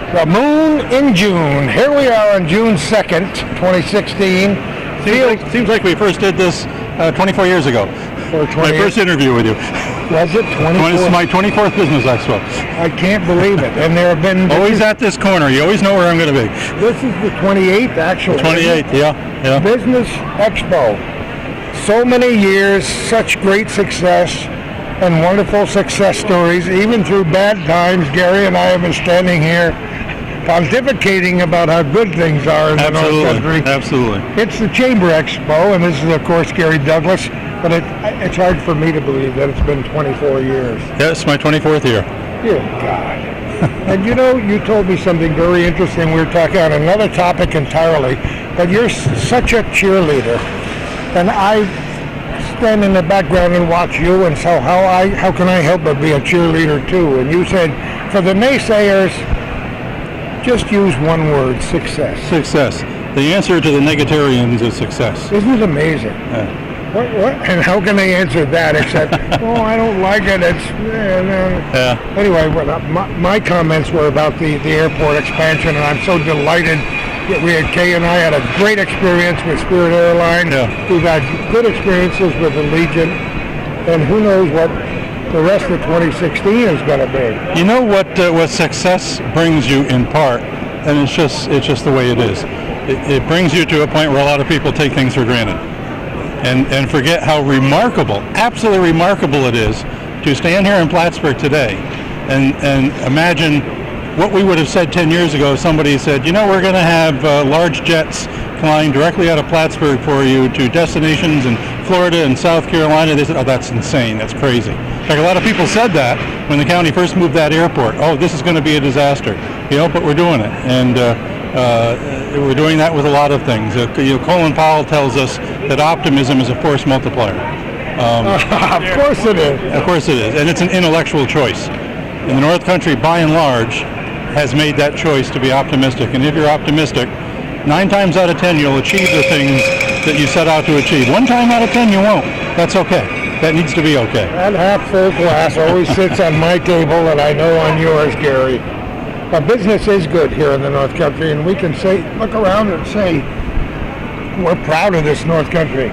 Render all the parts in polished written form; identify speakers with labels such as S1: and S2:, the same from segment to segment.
S1: The moon in June. Here we are on June 2nd, 2016.
S2: Seems like we first did this 24 years ago. My first interview with you.
S1: Was it 24?
S2: This is my 24th Business Expo.
S1: I can't believe it. And there have been...
S2: Always at this corner. You always know where I'm going to be.
S1: This is the 28th, actually.
S2: 28th, yeah.
S1: Business Expo. So many years, such great success, and wonderful success stories. Even through bad times, Gary and I have been standing here pontificating about how good things are in the North Country.
S2: Absolutely.
S1: It's the Chamber Expo, and this is, of course, Gary Douglas, but it's hard for me to believe that it's been 24 years.
S2: Yeah, it's my 24th year.
S1: Dear God. And you told me something very interesting. We were talking on another topic entirely, but you're such a cheerleader, and I stand in the background and watch you, and so how can I help but be a cheerleader too? And you said, for the naysayers, just use one word: success.
S2: Success. The answer to the negatarians is success.
S1: Isn't it amazing?
S2: Yeah.
S1: What? And how can they answer that except, oh, I don't like it. It's no.
S2: Yeah.
S1: Anyway, my comments were about the airport expansion, and I'm so delighted that Kay and I had a great experience with Spirit Airlines.
S2: Yeah.
S1: We've had good experiences with Allegiant, and who knows what the rest of 2016 is going to be.
S2: You know what success brings you in part, and it's just the way it is. It brings you to a point where a lot of people take things for granted and forget how remarkable, absolutely remarkable it is to stand here in Plattsburgh today and imagine what we would have said 10 years ago. Somebody said, we're going to have large jets flying directly out of Plattsburgh for you to destinations in Florida and South Carolina. They said, oh, that's insane. That's crazy. In fact, a lot of people said that when the county first moved that airport. Oh, this is going to be a disaster. But we're doing it. And we're doing that with a lot of things. Colin Powell tells us that optimism is a force multiplier.
S1: Of course it is.
S2: Of course it is. And it's an intellectual choice. And the North Country, by and large, has made that choice to be optimistic. And if you're optimistic, 9 times out of 10 you'll achieve the things that you set out to achieve. 1 time out of 10 you won't. That's okay. That needs to be okay.
S1: That half full glass always sits on my table, and I know on yours, Gary. But business is good here in the North Country, and we can look around and say we're proud of this North Country.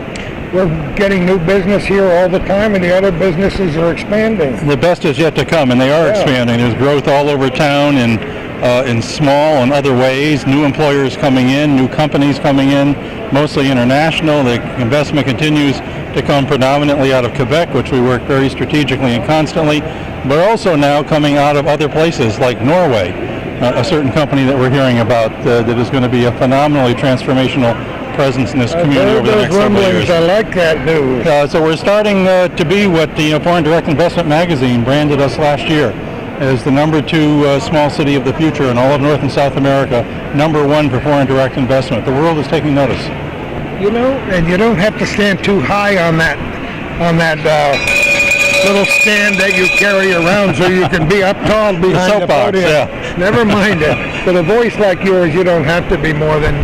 S1: We're getting new business here all the time, and the other businesses are expanding.
S2: The best is yet to come, and they are expanding. There's growth all over town in small and other ways. New employers coming in, new companies coming in, mostly international. The investment continues to come predominantly out of Quebec, which we work very strategically and constantly, but also now coming out of other places like Norway, a certain company that we're hearing about that is going to be a phenomenally transformational presence in this community over the next several years.
S1: I like that news.
S2: So we're starting to be what the Foreign Direct Investment magazine branded us last year as the number 2 small city of the future in all of North and South America, number 1 for foreign direct investment. The world is taking notice.
S1: And you don't have to stand too high on that little stand that you carry around, so you can be up tall behind the podium.
S2: Yeah.
S1: Never mind it. With a voice like yours, you don't have to be more than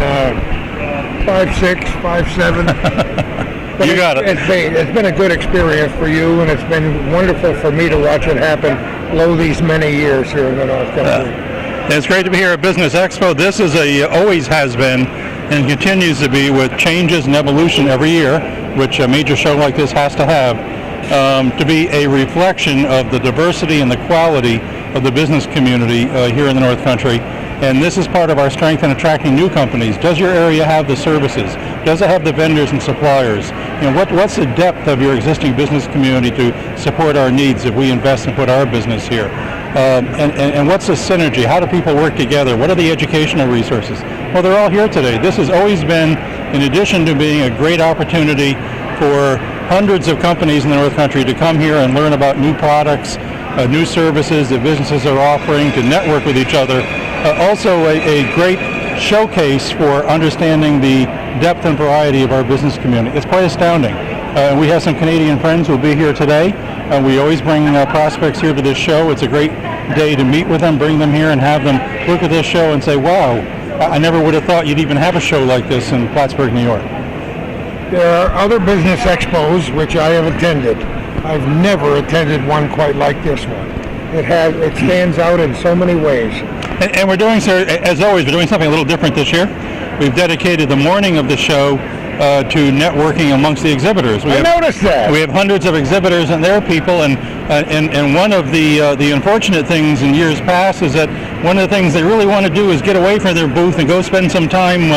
S1: 5'6", 5'7".
S2: You got it.
S1: It's been a good experience for you, and it's been wonderful for me to watch it happen all these many years here in the North Country.
S2: It's great to be here at Business Expo. This is always has been and continues to be, with changes and evolution every year, which a major show like this has to have, to be a reflection of the diversity and the quality of the business community here in the North Country. And this is part of our strength in attracting new companies. Does your area have the services? Does it have the vendors and suppliers? What's the depth of your existing business community to support our needs if we invest and put our business here? And what's the synergy? How do people work together? What are the educational resources? Well, they're all here today. This has always been, in addition to being a great opportunity for hundreds of companies in the North Country to come here and learn about new products, new services that businesses are offering, to network with each other. Also a great showcase for understanding the depth and variety of our business community. It's quite astounding. We have some Canadian friends who will be here today. We always bring prospects here to this show. It's a great day to meet with them, bring them here and have them look at this show and say, wow, I never would have thought you'd even have a show like this in Plattsburgh, New York.
S1: There are other business expos which I have attended. I've never attended one quite like this one. It stands out in so many ways.
S2: And we're doing, sir, as always, we're doing something a little different this year. We've dedicated the morning of the show to networking amongst the exhibitors.
S1: I noticed that.
S2: We have hundreds of exhibitors and their people, and one of the unfortunate things in years past is that one of the things they really want to do is get away from their booth and go spend some time,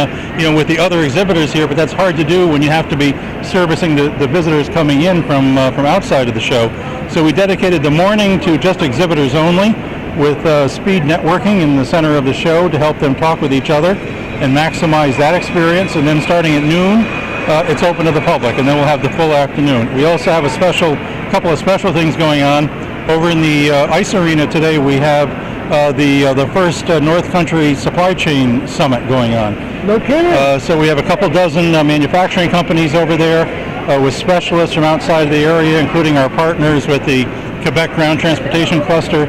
S2: with the other exhibitors here. But that's hard to do when you have to be servicing the visitors coming in from outside of the show. So we dedicated the morning to just exhibitors only, with speed networking in the center of the show to help them talk with each other and maximize that experience. And then starting at noon, it's open to the public, and then we'll have the full afternoon. We also have a couple of special things going on. Over in the ice arena today, we have the first North Country Supply Chain Summit going on.
S1: No kidding.
S2: So we have a couple dozen manufacturing companies over there with specialists from outside the area, including our partners with the Quebec Ground Transportation Cluster,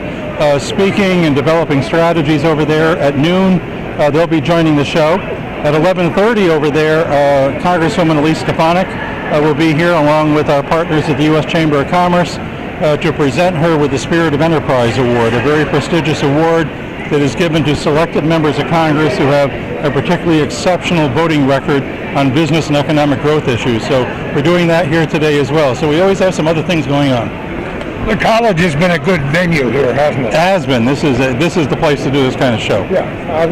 S2: speaking and developing strategies over there. At noon, they'll be joining the show. At 11:30 over there, Congresswoman Elise Stefanik will be here along with our partners at the U.S. Chamber of Commerce to present her with the Spirit of Enterprise Award, a very prestigious award that is given to selected members of Congress who have a particularly exceptional voting record on business and economic growth issues. So we're doing that here today as well. So we always have some other things going on.
S1: The college has been a good venue here, hasn't it?
S2: It has been. This is the place to do this kind of show.
S1: Yeah.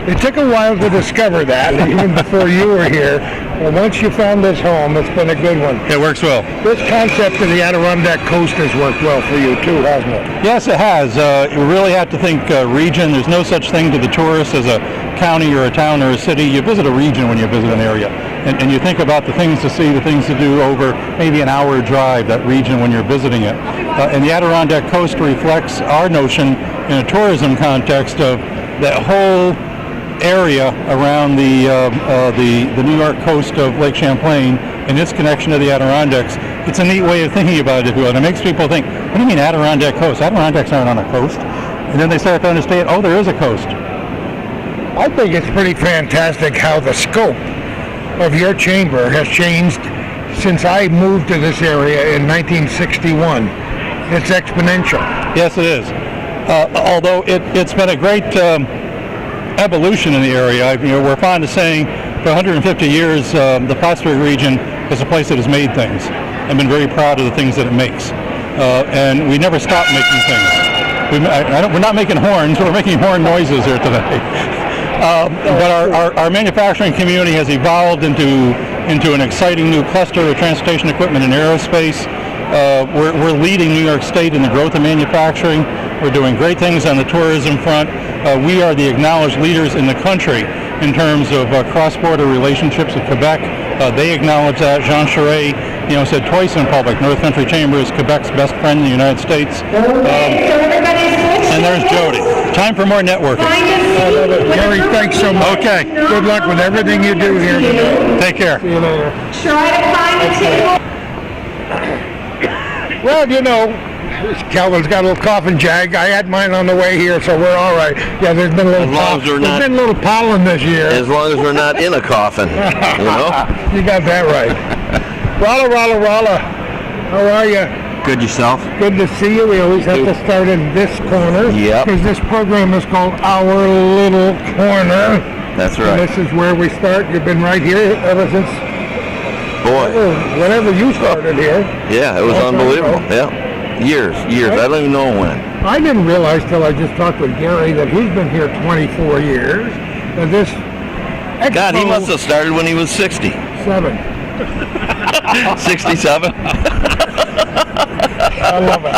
S1: It took a while to discover that, even before you were here. But once you found this home, it's been a good one.
S2: It works well.
S1: This concept of the Adirondack Coast has worked well for you too, hasn't it?
S2: Yes, it has. You really have to think region. There's no such thing to the tourist as a county or a town or a city. You visit a region when you visit an area. And you think about the things to see, the things to do over maybe an hour drive, that region when you're visiting it. And the Adirondack Coast reflects our notion in a tourism context of that whole area around the New York coast of Lake Champlain and its connection to the Adirondacks. It's a neat way of thinking about it, if you will. And it makes people think, what do you mean Adirondack Coast? Adirondacks aren't on a coast. And then they start to understand, oh, there is a coast.
S1: I think it's pretty fantastic how the scope of your chamber has changed since I moved to this area in 1961. It's exponential.
S2: Yes, it is. Although it's been a great evolution in the area. We're fond of saying for 150 years the Plattsburgh region is a place that has made things and been very proud of the things that it makes. And we never stop making things. We're not making horns, we're making horn noises here today. But our manufacturing community has evolved into an exciting new cluster of transportation equipment and aerospace. We're leading New York State in the growth of manufacturing. We're doing great things on the tourism front. We are the acknowledged leaders in the country in terms of cross-border relationships with Quebec. They acknowledge that. Jean Charest, said twice in public, North Country Chamber is Quebec's best friend in the United States. And there's Jody. Time for more networking.
S1: Gary, thanks so much.
S2: Okay.
S1: Good luck with everything you do here today.
S2: Take care.
S1: See you later.
S3: Try to find the table.
S1: Well, Calvin's got a little coffin jag. I had mine on the way here, so we're all right. Yeah, there's been a little there's been a little pollen this year.
S4: As long as we're not in a coffin,
S1: You got that right. Rala. How are you?
S4: Good yourself?
S1: Good to see you. We always have to start in this corner.
S4: Yep.
S1: Because this program is called Our Little Corner.
S4: That's
S1: And
S4: right.
S1: this is where we start. You've been right here ever since whenever you started here.
S4: Yeah, it was
S1: Long time
S4: unbelievable.
S1: ago.
S4: Yeah. Years. I don't even know when.
S1: I didn't realize till I just talked with Gary that he's been here 24 years. And this Expo
S4: God, he must have started when he was 60.
S1: 7.
S4: 67?
S1: I love it.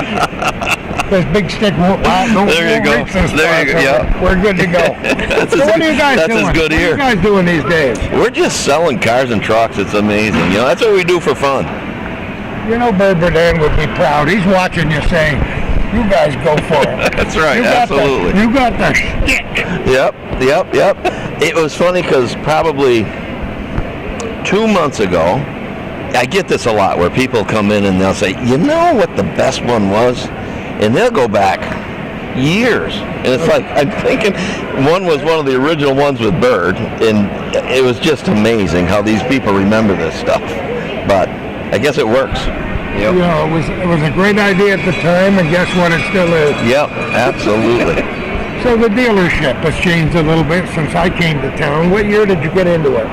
S1: This big stick won't
S4: There you go.
S1: reach this
S4: There you
S1: far,
S4: go, yeah.
S1: We're good to go. So what are you guys
S4: that's
S1: doing?
S4: as good
S1: What are
S4: here.
S1: you guys doing these days?
S4: We're just selling cars and trucks. It's amazing. That's what we do for fun.
S1: Bird Burdan would be proud. He's watching you saying, you guys go for it.
S4: That's right. Absolutely.
S1: You got the stick.
S4: Yep. It was funny because probably 2 months ago, I get this a lot where people come in and they'll say, you know what the best one was? And they'll go back years. And it's like, I'm thinking one was one of the original ones with Bird. And it was just amazing how these people remember this stuff. But I guess it works. Yep.
S1: It was a great idea at the time, and guess what? It still is.
S4: Yep, absolutely.
S1: So the dealership has changed a little bit since I came to town. What year did you get into it?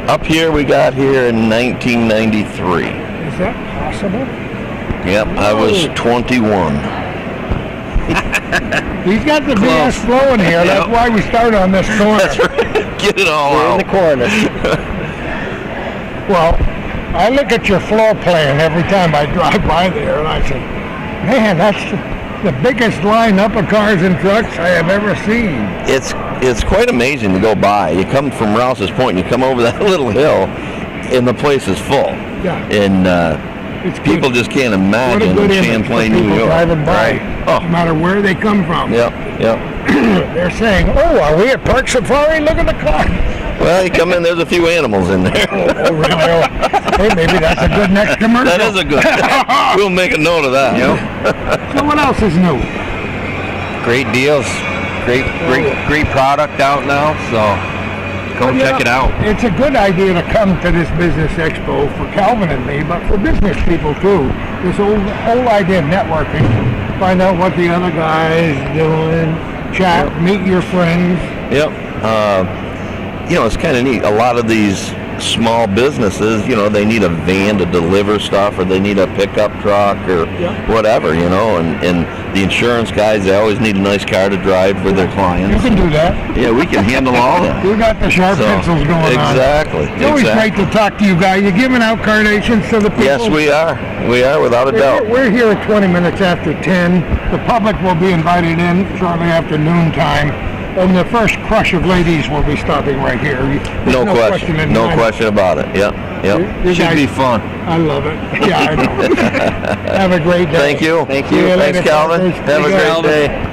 S4: Up here, we got here in 1993.
S1: Is that possible?
S4: Yep, I was 21.
S1: He's got the BS flowing here. That's why we start on this corner.
S4: Get it all
S5: We're in
S4: out.
S5: the corner.
S1: Well, I look at your floor plan every time I drive by there, and I say, man, that's the biggest lineup of cars and trucks I have ever seen.
S4: It's quite amazing to go by. You come from Rouse's Point, and you come over that little hill, and the place is full.
S1: Yeah.
S4: And
S1: It's good.
S4: people just can't
S1: What a
S4: imagine
S1: good
S4: in
S1: image
S4: Champlain,
S1: for
S4: New
S1: people
S4: York.
S1: driving by,
S4: Right. Oh,
S1: no matter where they come from.
S4: yep.
S1: They're saying, oh, are we at Park Safari? Look at the car.
S4: Well, you come in, there's a few animals in there.
S1: Oh, really? Oh, hey, maybe that's a good next commercial.
S4: That is a good. We'll make a note of that.
S1: So what else is new?
S5: Great deals. Great product out now. So come check it out.
S1: It's a good idea to come to this business expo for Calvin and me, but for business people too. This whole idea of networking, find out what the other guy is doing, chat, meet your friends.
S4: Yep. It's kind of neat. A lot of these small businesses, they need a van to deliver stuff, or they need a pickup truck, or whatever, and the insurance guys, they always need a nice car to drive for their
S1: You
S4: clients.
S1: can do that.
S4: Yeah, we can handle all that.
S1: You got the sharp pencils going on.
S4: Exactly.
S1: It's always great to talk to you guys. You're giving out carnations to the people.
S4: Yes, we are. We are, without a doubt.
S1: We're here at 20 minutes after 10. The public will be invited in shortly after noontime. And the first crush of ladies will be stopping right here. There's
S4: No question.
S1: in
S4: No
S1: mind.
S4: question about it. Yep.
S1: You
S5: Should
S1: guys-
S5: be fun.
S1: I love it. Yeah, I know. Have a great day.
S4: Thank you.
S5: Thank
S1: See
S5: you.
S1: you
S4: Thanks,
S1: later,
S4: Calvin.
S1: Calvin.
S4: Have a great
S5: Calvin.
S4: day.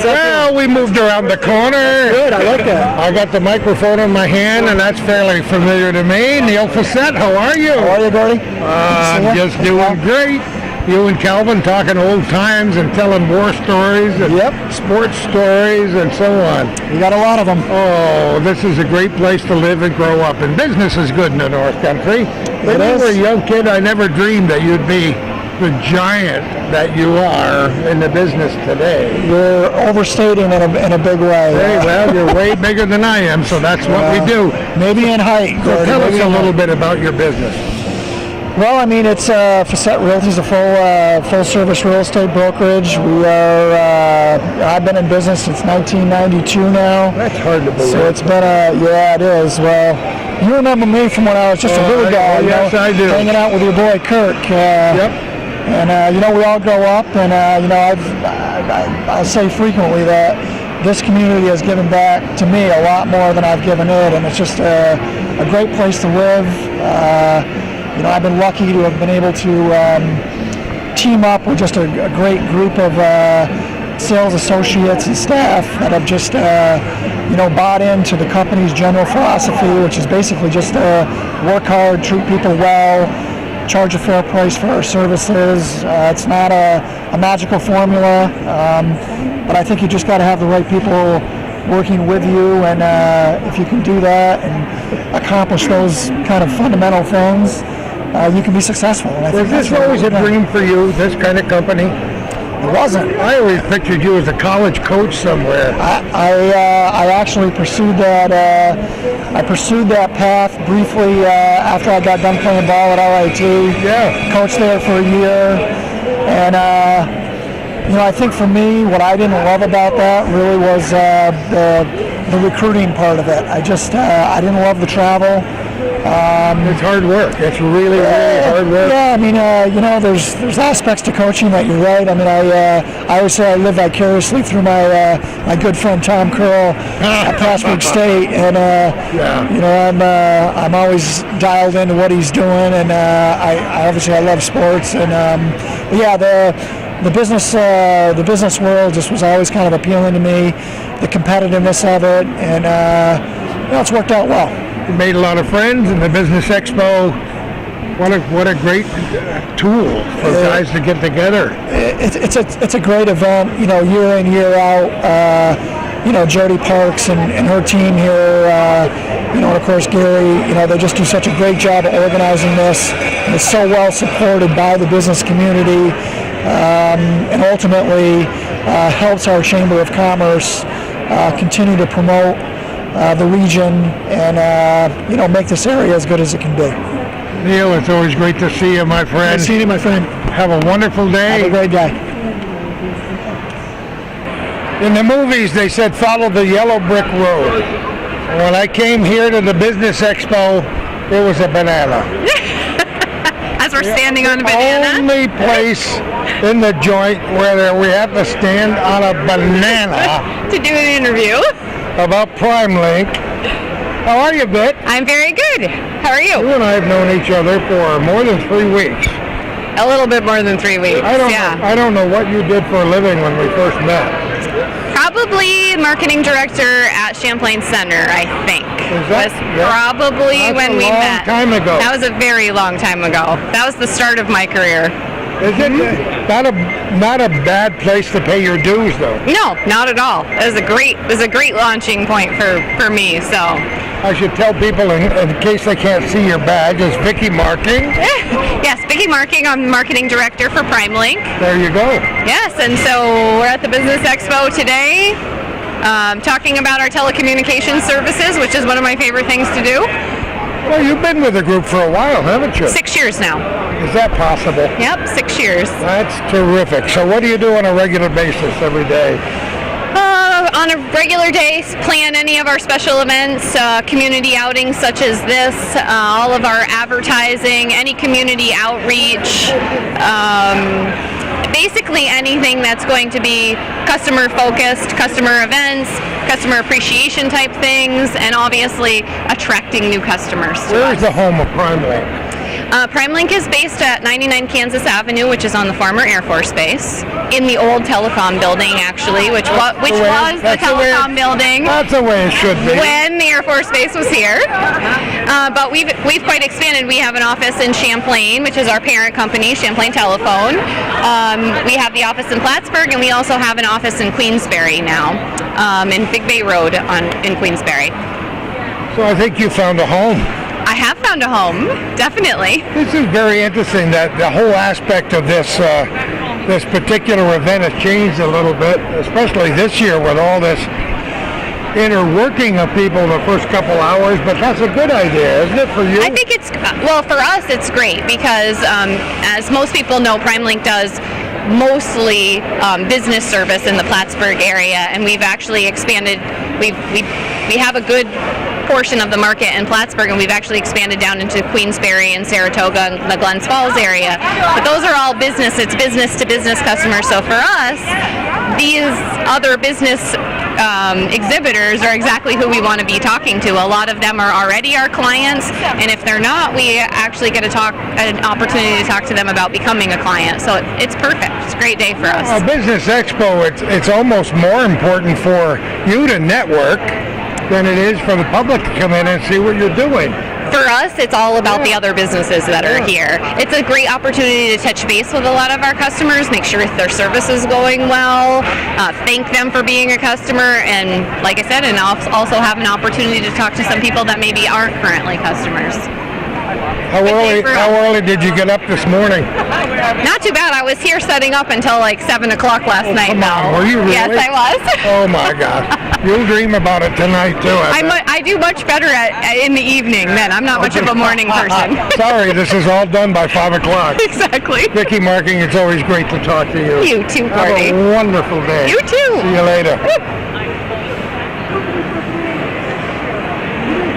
S1: Well, we moved around the corner.
S5: Good, I like that.
S1: I got the microphone in my hand, and that's fairly familiar to me. Neil Facette, how are you?
S5: How are you, Gordy?
S1: I'm just doing great. You and Calvin talking old times and telling war stories and sports stories and so on.
S5: We got a lot of them.
S1: Oh, this is a great place to live and grow up, and business is good in the North Country. When you were a young kid, I never dreamed that you'd be the giant that you are in the business today.
S5: You're overstating in a big way.
S1: Hey, well, you're way bigger than I am, so that's what we do.
S5: Maybe in height.
S1: So
S5: Gordy,
S1: tell us
S5: maybe
S1: a
S5: in
S1: little
S5: height.
S1: bit about your business.
S5: Well, I mean, it's Facette Realty's a full service real estate brokerage. We are. I've been in business since 1992 now.
S1: That's hard to believe.
S5: So it's been it is. Well, you remember me from when I was just a little guy.
S1: yes, I do.
S5: Hanging out with your boy Kirk.
S1: Yep.
S5: And we all grow up, and I say frequently that this community has given back to me a lot more than I've given it, and it's just a great place to live. I've been lucky to have been able to team up with just a great group of sales associates and staff that have just bought into the company's general philosophy, which is basically just work hard, treat people well, charge a fair price for our services. It's not a magical formula, but I think you just got to have the right people working with you, and if you can do that and accomplish those kind of fundamental things, you can be success And I
S1: Was
S5: think that's
S1: this
S5: what
S1: always a
S5: we've done.
S1: dream for you, this kind of company?
S5: It wasn't.
S1: I always pictured you as a college coach somewhere.
S5: I actually pursued that. I pursued that path briefly after I got done playing ball at RIT.
S1: Yeah.
S5: Coached there for a year, and I think for me, what I didn't love about that really was the recruiting part of it. I didn't love the travel.
S1: It's hard work. It's really, really hard work.
S5: Yeah, I mean, there's aspects to coaching that you're right. I mean, I always say I live vicariously through my good friend Tom Curl at Plattsburgh State, and I'm always dialed into what he's doing, and I obviously love sports, and the business world just was always kind of appealing to me, the competitiveness of it, and it's worked out well.
S1: You made a lot of friends in the Business Expo. What a great tool for guys to get together.
S5: It's a great event, year in, year out. Jody Parks and her team here, and of course Gary, they just do such a great job of organizing this. And it's so well supported by the business community. and ultimately helps our Chamber of Commerce continue to promote the region and make this area as good as it can be.
S1: Neil, it's always great to see you, my friend.
S5: Good to see you, my friend.
S1: Have a wonderful day.
S5: Have a great day.
S1: In the movies, they said follow the yellow brick road. When I came here to the Business Expo, there was a banana.
S3: As we're standing on a banana.
S1: Only place in the joint where we have to stand on a banana
S3: To do an interview.
S1: about PrimeLink. How are you, Vic?
S3: I'm very good. How are you?
S1: You and I have known each other for more than 3 weeks.
S3: A little bit more than 3 weeks.
S1: I don't know what you did for a living when we first met.
S3: Probably marketing director at Champlain Center, I think.
S1: that-
S3: was
S1: yeah.
S3: probably
S1: That's
S3: when
S1: a
S3: we
S1: long
S3: met.
S1: time ago.
S3: That was a very long time ago. That was the start of my career.
S1: Is it not a bad place to pay your dues, though?
S3: No, not at all. It was a great launching point for me. So
S1: I should tell people in case they can't see your badge, it's Vicky Marking.
S3: yes, Vicki Marking. I'm marketing director for PrimeLink.
S1: There you go.
S3: Yes, and so we're at the Business Expo today, talking about our telecommunications services, which is one of my favorite things to do.
S1: Well, you've been with the group for a while, haven't you?
S3: 6 years now.
S1: Is that possible?
S3: Yep, 6 years.
S1: That's terrific. So what do you do on a regular basis every day?
S3: On a regular day, plan any of our special events, community outings such as this, all of our advertising, any community outreach, basically anything that's going to be customer focused, customer events, customer appreciation type things, and obviously attracting new customers to
S1: Where is
S3: us.
S1: the home of PrimeLink?
S3: PrimeLink is based at 99 Kansas Avenue, which is on the former Air Force Base, in the old telecom building, actually, which was the telecom building
S1: That's the way it should be.
S3: when the Air Force Base was here. But we've quite expanded. We have an office in Champlain, which is our parent company, Champlain Telephone. We have the office in Plattsburgh, and we also have an office in Queensbury now, in Big Bay Road in Queensbury.
S1: So I think you found a home.
S3: I have found a home, definitely.
S1: This is very interesting that the whole aspect of this this particular event has changed a little bit, especially this year with all this inner working of people the first couple hours, but that's a good idea, isn't it, for you?
S3: I think it's, well, for us it's great because as most people know, PrimeLink does mostly business service in the Plattsburgh area, and we've actually expanded. We have a good portion of the market in Plattsburgh, and we've actually expanded down into Queensbury and Saratoga and the Glens Falls area. But those are all business. It's business to business customers. So for us, these other business exhibitors are exactly who we want to be talking to. A lot of them are already our clients, and if they're not, we actually get an opportunity to talk to them about becoming a client. So it's perfect. It's a great day for us.
S1: A Business Expo, it's almost more important for you to network than it is for the public to come in and see what you're doing.
S3: For us, it's all about the other businesses that are here. It's a great opportunity to touch base with a lot of our customers, make sure their service is going well, thank them for being a customer, and like I said, and also have an opportunity to talk to some people that maybe aren't currently customers.
S1: How early did you get up this morning?
S3: Not too bad. I was here setting up until like 7 o'clock last night.
S1: Come on,
S3: now.
S1: were you really?
S3: Yes, I was.
S1: Oh my God. You'll dream about it tonight too.
S3: I do much better in the evening then. I'm not much of a morning person.
S1: Sorry, this is all done by 5 o'clock.
S3: Exactly.
S1: Vicky Marking, it's always great to talk to you.
S3: You too,
S1: Have
S3: Courtney.
S1: a wonderful day.
S3: You too.
S1: See you later.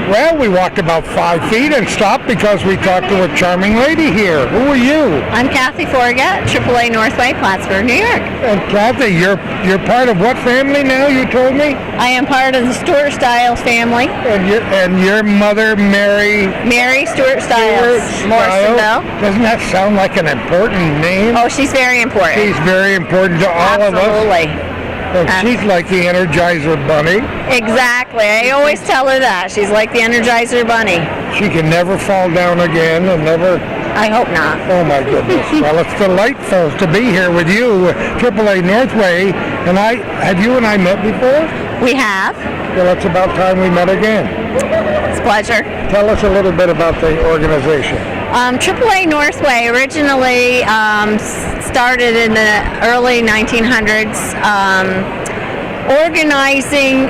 S1: Well, we walked about 5 feet and stopped because we talked to a charming lady here. Who are you?
S6: I'm Kathy Forget, AAA Northway, Plattsburgh, New York.
S1: And Kathy, you're part of what family now, you told me?
S6: I am part of the Stewart Stiles family.
S1: And your mother, Mary
S6: Stewart Stiles, Morrisonville.
S1: Doesn't that sound like an important name?
S6: Oh, she's very important.
S1: She's very important to all of us.
S6: Absolutely.
S1: And she's like the Energizer Bunny.
S6: Exactly. I always tell her that. She's like the Energizer Bunny.
S1: She can never fall down again and never...
S6: I hope not.
S1: Oh my goodness. Well, it's delightful to be here with you, AAA Northway. And have you and I met before?
S6: We have.
S1: Well, it's about time we met again.
S6: It's a pleasure.
S1: Tell us a little bit about the organization.
S6: AAA Northway originally started in the early 1900s, organizing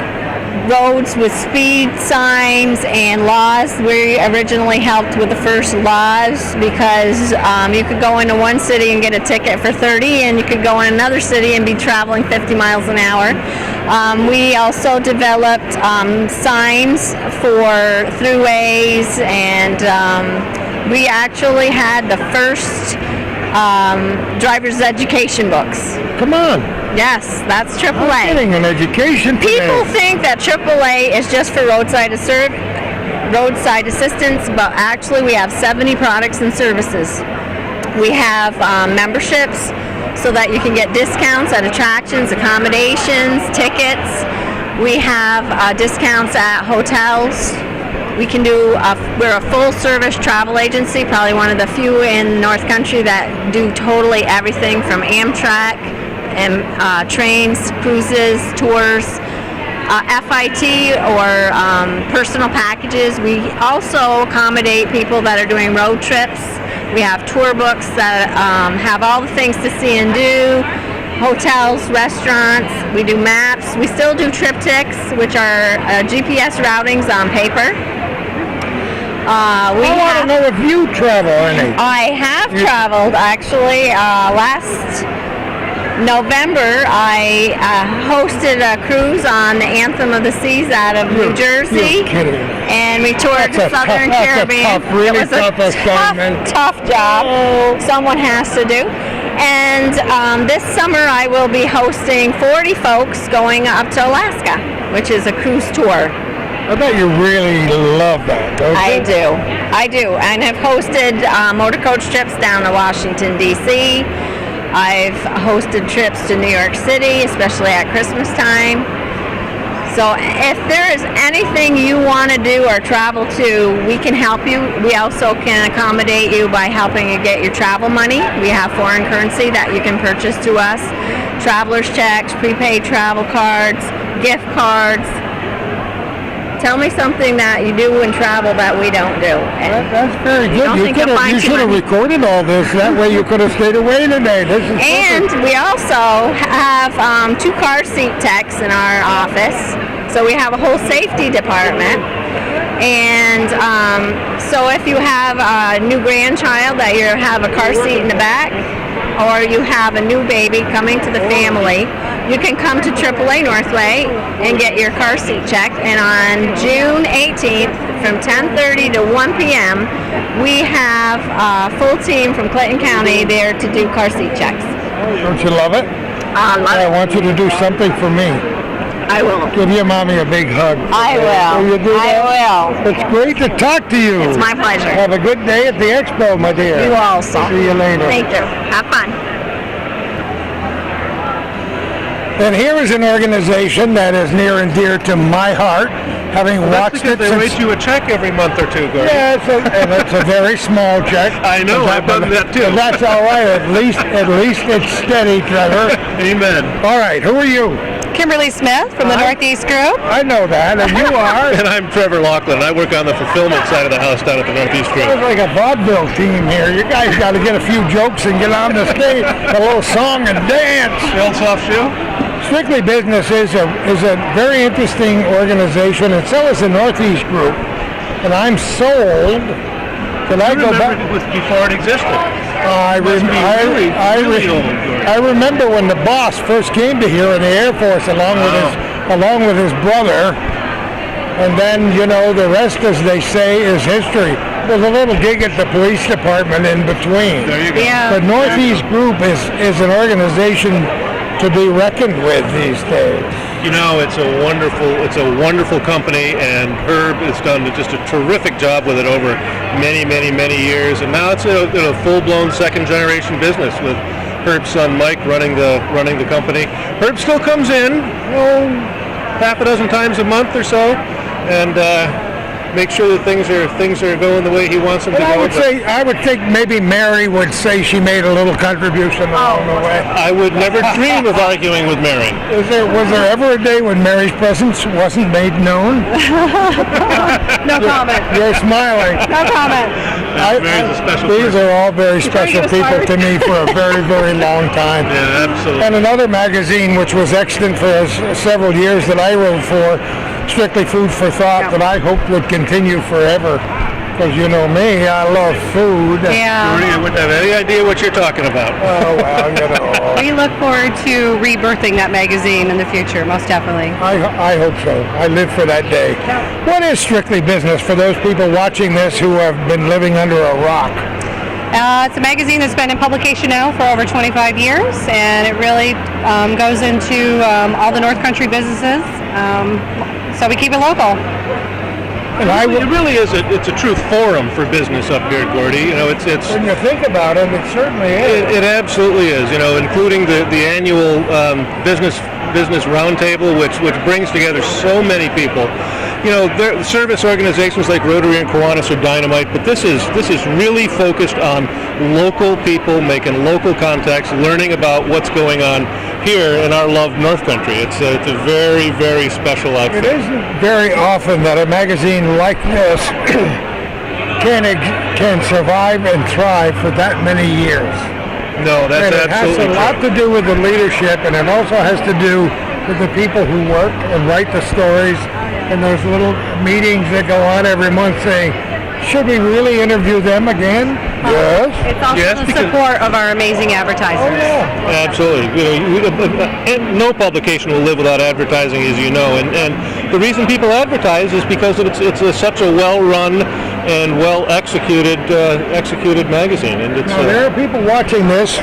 S6: roads with speed signs and laws. We originally helped with the first laws because you could go into one city and get a ticket for 30, and you could go in another city and be traveling 50 miles an hour. We also developed signs for throughways, and we actually had the first driver's education books.
S1: Come on.
S6: Yes, that's
S1: I'm
S6: AAA.
S1: getting an education today.
S6: People think that AAA is just for roadside assistance, but actually we have 70 products and services. We have memberships so that you can get discounts at attractions, accommodations, tickets. We have discounts at hotels. We can do, we're a full service travel agency, probably one of the few in North Country that do totally everything from Amtrak and trains, cruises, tours, FIT or personal packages. We also accommodate people that are doing road trips. We have tour books that have all the things to see and do, hotels, restaurants. We do maps. We still do triptychs, which are GPS routings on paper.
S1: I want to know if you travel any.
S6: I have traveled actually. Last November, I hosted a cruise on the Anthem of the Seas out of New Jersey.
S1: You're kidding.
S6: And we toured the Southern Caribbean.
S1: Really
S6: It was
S1: tough assignment.
S6: tough job. Someone has to do. And this summer, I will be hosting 40 folks going up to Alaska, which is a cruise tour.
S1: I bet you really love that, don't you?
S6: I do, and have hosted motor coach trips down to Washington, D.C. I've hosted trips to New York City, especially at Christmas time. So if there is anything you want to do or travel to, we can help you. We also can accommodate you by helping you get your travel money. We have foreign currency that you can purchase through us, traveler's checks, prepaid travel cards, gift cards. Tell me something that you do in travel that we don't do.
S1: That's very good.
S6: don't think you'll find
S1: You
S6: too
S1: should have
S6: many.
S1: recorded all this. That way you could have stayed away today. This is
S6: And
S1: perfect.
S6: we also have 2 car seat techs in our office. So we have a whole safety department. And so if you have a new grandchild that you have a car seat in the back, or you have a new baby coming to the family, you can come to AAA Northway and get your car seat checked. And on June 18th, from 10:30 to 1 p.m., we have a full team from Clinton County there to do car seat checks.
S1: Don't you love it?
S6: I love
S1: I
S6: it.
S1: want you to do something for me.
S6: I will.
S1: Give your mommy a big hug.
S6: I will.
S1: Will you do
S6: I
S1: that?
S6: will.
S1: It's great to talk to you.
S6: It's my pleasure.
S1: Have a good day at the Expo, my dear.
S6: You also.
S1: See you later.
S6: Thank you. Have fun.
S1: And here is an organization that is near and dear to my heart, having watched it
S7: They
S1: since...
S7: write you a check every month or two, Gordon.
S1: Yeah, and it's a very small check.
S7: I know, I've done that too.
S1: But that's all right. At least it's steady, Trevor.
S7: Amen.
S1: All right, who are you?
S6: Kimberly Smith from the Northeast Group.
S1: I know that, and you are.
S7: And I'm Trevor Laughlin. I work on the fulfillment side of the house down at the Northeast Group.
S1: It's like a vaudeville team here. You guys got to get a few jokes and get on the stage, a little song and dance.
S7: The old soft shoe?
S1: Strictly Business is a very interesting organization, and so is the Northeast Group. And I'm so old that I go back.
S7: It was before it existed.
S1: I
S7: really old, George.
S1: I remember when the boss first came to here in the Air Force along with his brother, and then the rest, as they say, is history. There's a little gig at the police department in between.
S7: There you go.
S6: Yeah.
S1: The Northeast Group is an organization to be reckoned with these days.
S7: It's a wonderful company, and Herb has done just a terrific job with it over many, many, many years. And now it's a full-blown second-generation business with Herb's son Mike running the company. Herb still comes in, half a dozen times a month or so, and make sure that things are going the way he wants them to
S1: And
S7: go.
S1: I would think maybe Mary would say she made a little contribution along the way.
S7: I would never dream of arguing with Mary.
S1: Was there ever a day when Mary's presence wasn't made known?
S6: No comment.
S1: You're smiling.
S6: No comment.
S7: Mary's a special
S1: these
S7: person.
S1: are all very special people to me for a very, very long time.
S7: Yeah, absolutely.
S1: And another magazine which was extant for several years that I wrote for, Strictly Food for Thought, that I hope would continue forever. Because you know me, I love food.
S3: Yeah.
S7: I wouldn't have any idea what you're talking about.
S1: Oh, well, you know.
S8: We look forward to rebirthing that magazine in the future, most definitely.
S1: I hope so. I live for that day. What is Strictly Business for those people watching this who have been living under a rock?
S8: It's a magazine that's been in publication now for over 25 years, and it really goes into all the North Country businesses. So we keep it local.
S1: And
S7: It really is. It's a true forum for business up here, Gordy. You know, it's
S1: when you think about it, it certainly is.
S7: It absolutely is. You know, including the annual business roundtable, which brings together so many people. You know, service organizations like Rotary and Kiwanis are dynamite, but this is really focused on local people making local contacts, learning about what's going on here in our loved North Country. It's a very, very special outfit.
S1: It isn't very often that a magazine like this can survive and thrive for that many years.
S7: No, that's
S1: And it has
S7: absolutely
S1: a lot
S7: true.
S1: to do with the leadership, and it also has to do with the people who work and write the stories. And there's little meetings that go on every month saying, should we really interview them again? Yes.
S8: It's also
S7: Yes,
S8: the
S7: because-
S8: support of our amazing advertisers.
S1: Oh, yeah.
S7: Absolutely. You know, no publication will live without advertising, as you know. And the reason people advertise is because such a well-run and well-executed magazine. And it's
S1: Now, there are people watching this,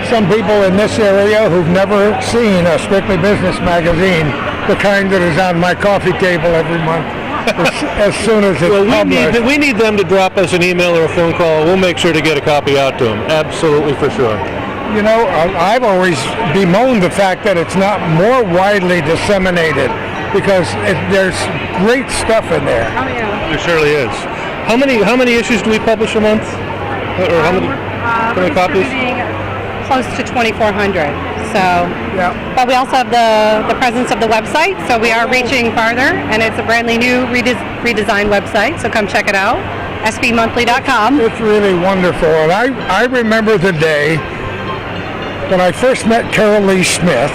S1: some people in this area who've never seen a Strictly Business magazine, the kind that is on my coffee table every month as soon as it's
S7: well,
S1: published.
S7: we need them to drop us an email or a phone call. We'll make sure to get a copy out to them. Absolutely, for sure.
S1: You know, I've always bemoaned the fact that it's not more widely disseminated because there's great stuff in there.
S8: Oh, yeah.
S7: There surely is. How many issues do we publish a month? Or how many copies?
S8: Close to 2,400. So,
S1: Yeah.
S8: but we also have the presence of the website, so we are reaching farther, and it's a brand new redesigned website. So come check it out, sbmonthly.com.
S1: It's really wonderful. And I remember the day when I first met Carol Lee Smith,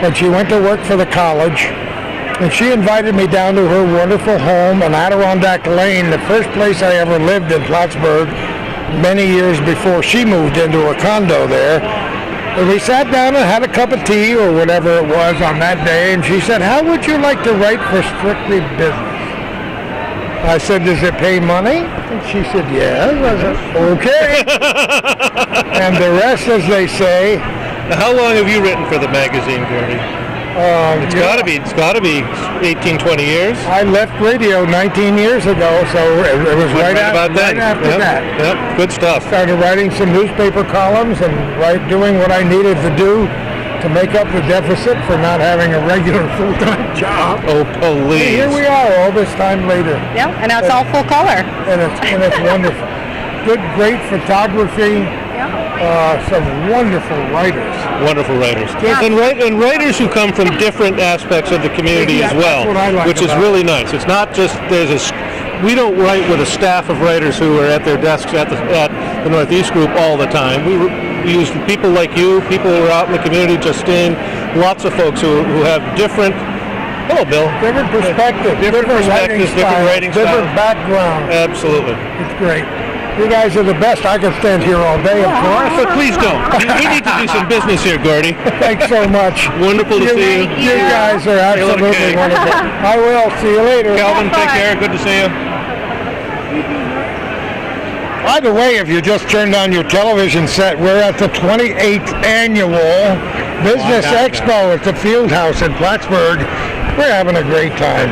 S1: when she went to work for the college, and she invited me down to her wonderful home in Adirondack Lane, the first place I ever lived in Plattsburgh, many years before she moved into her condo there. And we sat down and had a cup of tea or whatever it was on that day, and she said, how would you like to write for Strictly Business? I said, does it pay money? And she said, yes. I said, okay. And the rest, as they say,
S7: Now, how long have you written for the magazine, Gordy? It's got to be 18, 20 years.
S1: I left radio 19 years ago, so it was right
S7: about that.
S1: after
S7: Yep,
S1: that.
S7: Yep, good stuff.
S1: Started writing some newspaper columns and doing what I needed to do to make up the deficit for not having a regular full-time job.
S7: Oh,
S1: And here
S7: please.
S1: we are all this time later,
S8: Yeah, and now it's all full color.
S1: and it's wonderful. Great photography, some wonderful writers.
S7: Wonderful writers. And writers who come from different aspects of the community
S1: Yeah,
S7: as well,
S1: that's what I like
S7: which is
S1: about
S7: really nice. It's not just we don't write with a staff of writers who are at their desks at the Northeast Group all the time. We use people like you, people who are out in the community, Justine, lots of folks who have different. Hello, Bill.
S1: Different perspectives, different
S7: perspectives, different writing
S1: different
S7: styles.
S1: background.
S7: Absolutely.
S1: It's great. You guys are the best. I could stand here all day, of course.
S7: But please don't. We need to do some business here, Gordy.
S1: Thanks so much.
S7: Wonderful to see you.
S1: You guys are absolutely
S7: Okay.
S1: wonderful. I will. See you later.
S7: Calvin, take care. Good to see you.
S1: By the way, if you just turned on your television set, we're at the 28th annual Business Expo at the Field House in Plattsburgh. We're having a great time.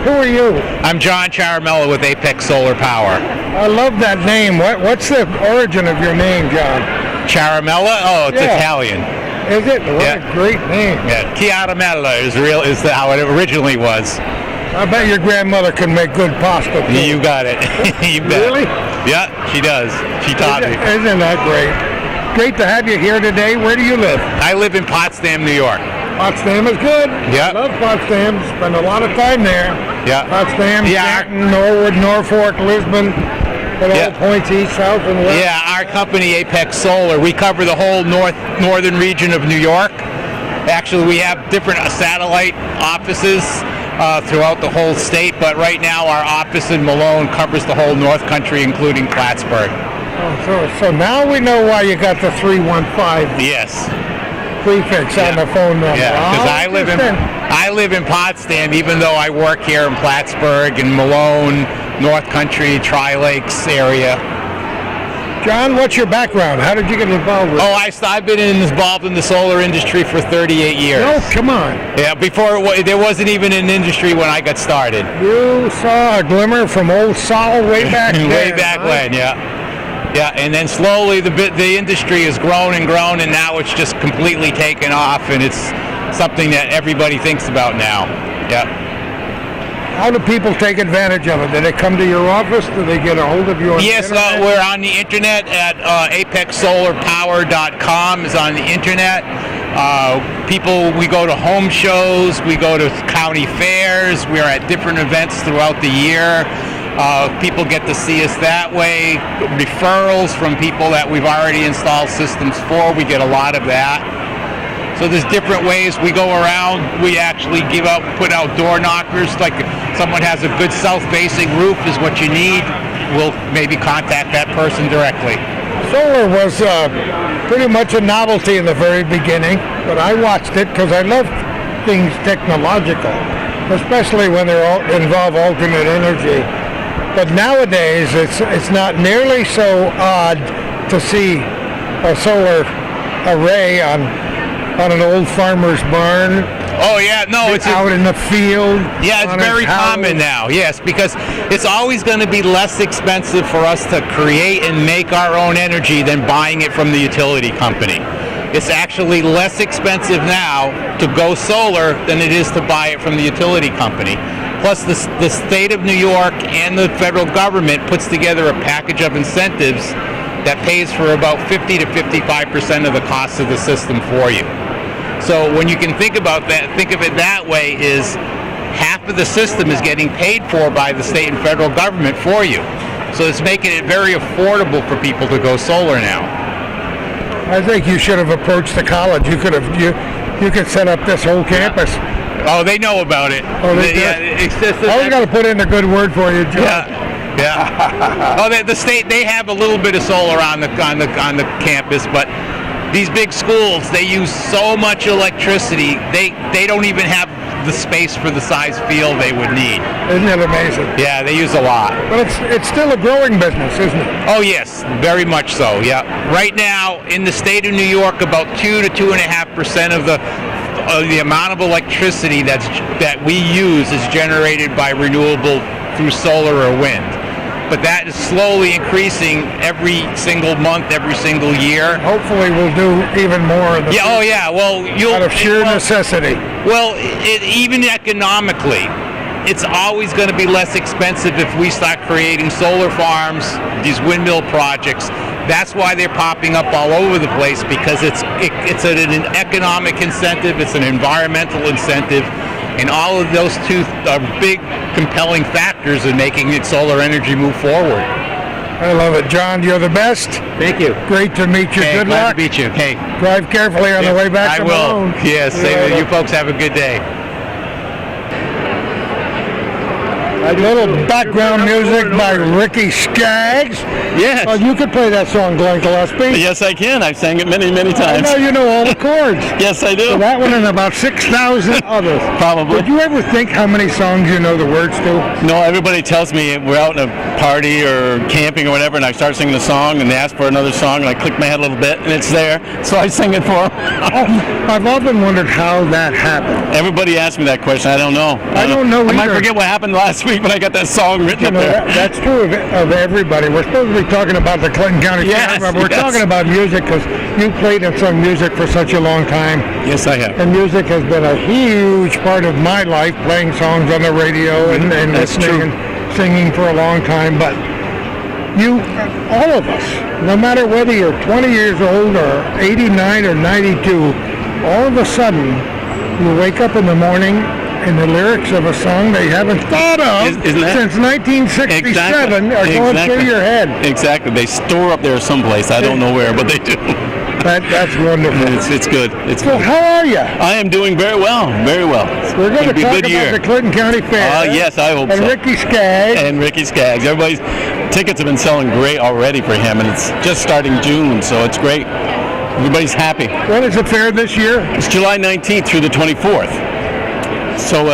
S1: Who are you?
S9: I'm John Charamella with Apex Solar Power.
S1: I love that name. What's the origin of your name, John?
S9: Charamella? Oh, it's
S1: Yeah.
S9: Italian.
S1: Is it? What
S9: Yeah.
S1: a great name.
S9: Yeah, Chiaramella is how it originally was.
S1: I bet your grandmother can make good pasta, too.
S9: You got it. You bet.
S1: Really?
S9: Yeah, she does. She taught me.
S1: Isn't that great? Great to have you here today. Where do you live?
S9: I live in Potsdam, New York.
S1: Potsdam is good.
S9: Yeah.
S1: I love Potsdam. Spend a lot of time there.
S9: Yeah.
S1: Potsdam,
S9: Yeah.
S1: Canton, Norwood, Norfolk, Lisbon. It all
S9: Yeah.
S1: points east, south, and west.
S9: Yeah, our company, Apex Solar, we cover the whole northern region of New York. Actually, we have different satellite offices throughout the whole state, but right now our office in Malone covers the whole North Country, including Plattsburgh.
S1: Oh, so now we know why you got the 315
S9: Yes.
S1: prefix on the phone number.
S9: Yeah, because
S1: Oh,
S9: I live in Potsdam, even though I work here in Plattsburgh and Malone, North Country, Tri-Lakes area.
S1: John, what's your background? How did you get involved with it?
S9: I've been involved in the solar industry for 38 years.
S1: Oh, come on.
S9: Yeah, before there wasn't even an industry when I got started.
S1: You saw a glimmer from old Sol way back then.
S9: Way back
S1: huh?
S9: when, yeah. Yeah, and then slowly the industry has grown, and now it's just completely taken off, and it's something that everybody thinks about now. Yeah.
S1: How do people take advantage of it? Do they come to your office? Do they get a hold of you on
S9: Yes,
S1: the internet?
S9: we're on the internet at apexsolarpower.com is on the internet. We go to home shows, we go to county fairs, we are at different events throughout the year. People get to see us that way. Referrals from people that we've already installed systems for, we get a lot of that. So there's different ways we go around. We actually put out door knockers. Like if someone has a good south-facing roof is what you need, we'll maybe contact that person directly.
S1: Solar was pretty much a novelty in the very beginning, but I watched it because I love things technological, especially when they involve alternate energy. But nowadays, it's not nearly so odd to see a solar array on an old farmer's barn.
S9: Oh yeah, no, it's
S1: out in the field.
S9: Yeah, it's
S1: on his
S9: very
S1: house.
S9: common now. Yes, because it's always going to be less expensive for us to create and make our own energy than buying it from the utility company. It's actually less expensive now to go solar than it is to buy it from the utility company. Plus, the state of New York and the federal government puts together a package of incentives that pays for about 50 to 55% of the cost of the system for you. So when you can think about that, think of it that way, is half of the system is getting paid for by the state and federal government for you. So it's making it very affordable for people to go solar now.
S1: I think you should have approached the college. You could set up this whole campus.
S9: Oh, they know about it.
S1: Oh, they
S9: yeah, it's just
S1: I was going to put in a good word for you, John.
S9: Yeah. Oh, the state, they have a little bit of solar on the campus, but these big schools, they use so much electricity, they don't even have the space for the size field they would need.
S1: Isn't it amazing?
S9: Yeah, they use a lot.
S1: But it's still a growing business, isn't it?
S9: Oh yes, very much so. Yeah. Right now in the state of New York, about 2 to 2.5% of the amount of electricity that we use is generated by renewable through solar or wind. But that is slowly increasing every single month, every single year.
S1: Hopefully we'll do even more of the
S9: Yeah, oh yeah, well,
S1: out of sheer necessity.
S9: Well, even economically, it's always going to be less expensive if we start creating solar farms, these windmill projects. That's why they're popping up all over the place, because it's an economic incentive, it's an environmental incentive, and all of those two are big, compelling factors in making solar energy move forward.
S1: I love it. John, you're the best.
S9: Thank you.
S1: Great to meet you.
S9: Okay,
S1: Good
S9: glad
S1: luck.
S9: to meet you. Okay.
S1: Drive carefully on the way back to Malone.
S9: Yes, you folks have a good day.
S1: A little background music by Ricky Skaggs.
S10: Yes.
S1: You could play that song, Glenn Gillespie.
S10: Yes, I can. I've sang it many, many
S1: I
S10: times.
S1: know you know all the chords.
S10: Yes, I do.
S1: So that one and about 6,000 others.
S10: Probably.
S1: Did you ever think how many songs you know the words to?
S10: No, everybody tells me we're out in a party or camping or whatever, and I start singing a song, and they ask for another song, and I click my head a little bit, and it's there, so I sing it for them.
S1: I've often wondered how that happened.
S10: Everybody asks me that question. I don't know.
S1: I don't know
S10: I might
S1: either.
S10: forget what happened last week when I got that song written
S1: You
S10: up
S1: know,
S10: there.
S1: that's true of everybody. We're supposed to be talking about the Clinton County
S10: Yes,
S1: Fair, but we're
S10: yes.
S1: talking about music because you played and sung music for such a long time.
S10: Yes, I have.
S1: And music has been a huge part of my life, playing songs on the radio and
S10: That's
S1: listening
S10: true.
S1: and singing for a long time. But you, all of us, no matter whether you're 20 years old or 89 or 92, all of a sudden you wake up in the morning and the lyrics of a song they haven't thought of
S10: Isn't that-
S1: since 1967 are going through your head.
S10: Exactly. They store up there someplace. I don't know where, but they do.
S1: That's wonderful.
S10: It's good. It's
S1: So
S10: good.
S1: how are you?
S10: I am doing very well. Very well.
S1: We're going to
S10: It'll be a
S1: talk
S10: good
S1: about
S10: year.
S1: the Clinton County Fair.
S10: Yes, I hope
S1: and
S10: so.
S1: Ricky Skaggs.
S10: And Ricky Skaggs. Everybody's tickets have been selling great already for him, and it's just starting June, so it's great. Everybody's happy.
S1: When is the fair this year?
S10: It's July 19th through the 24th. So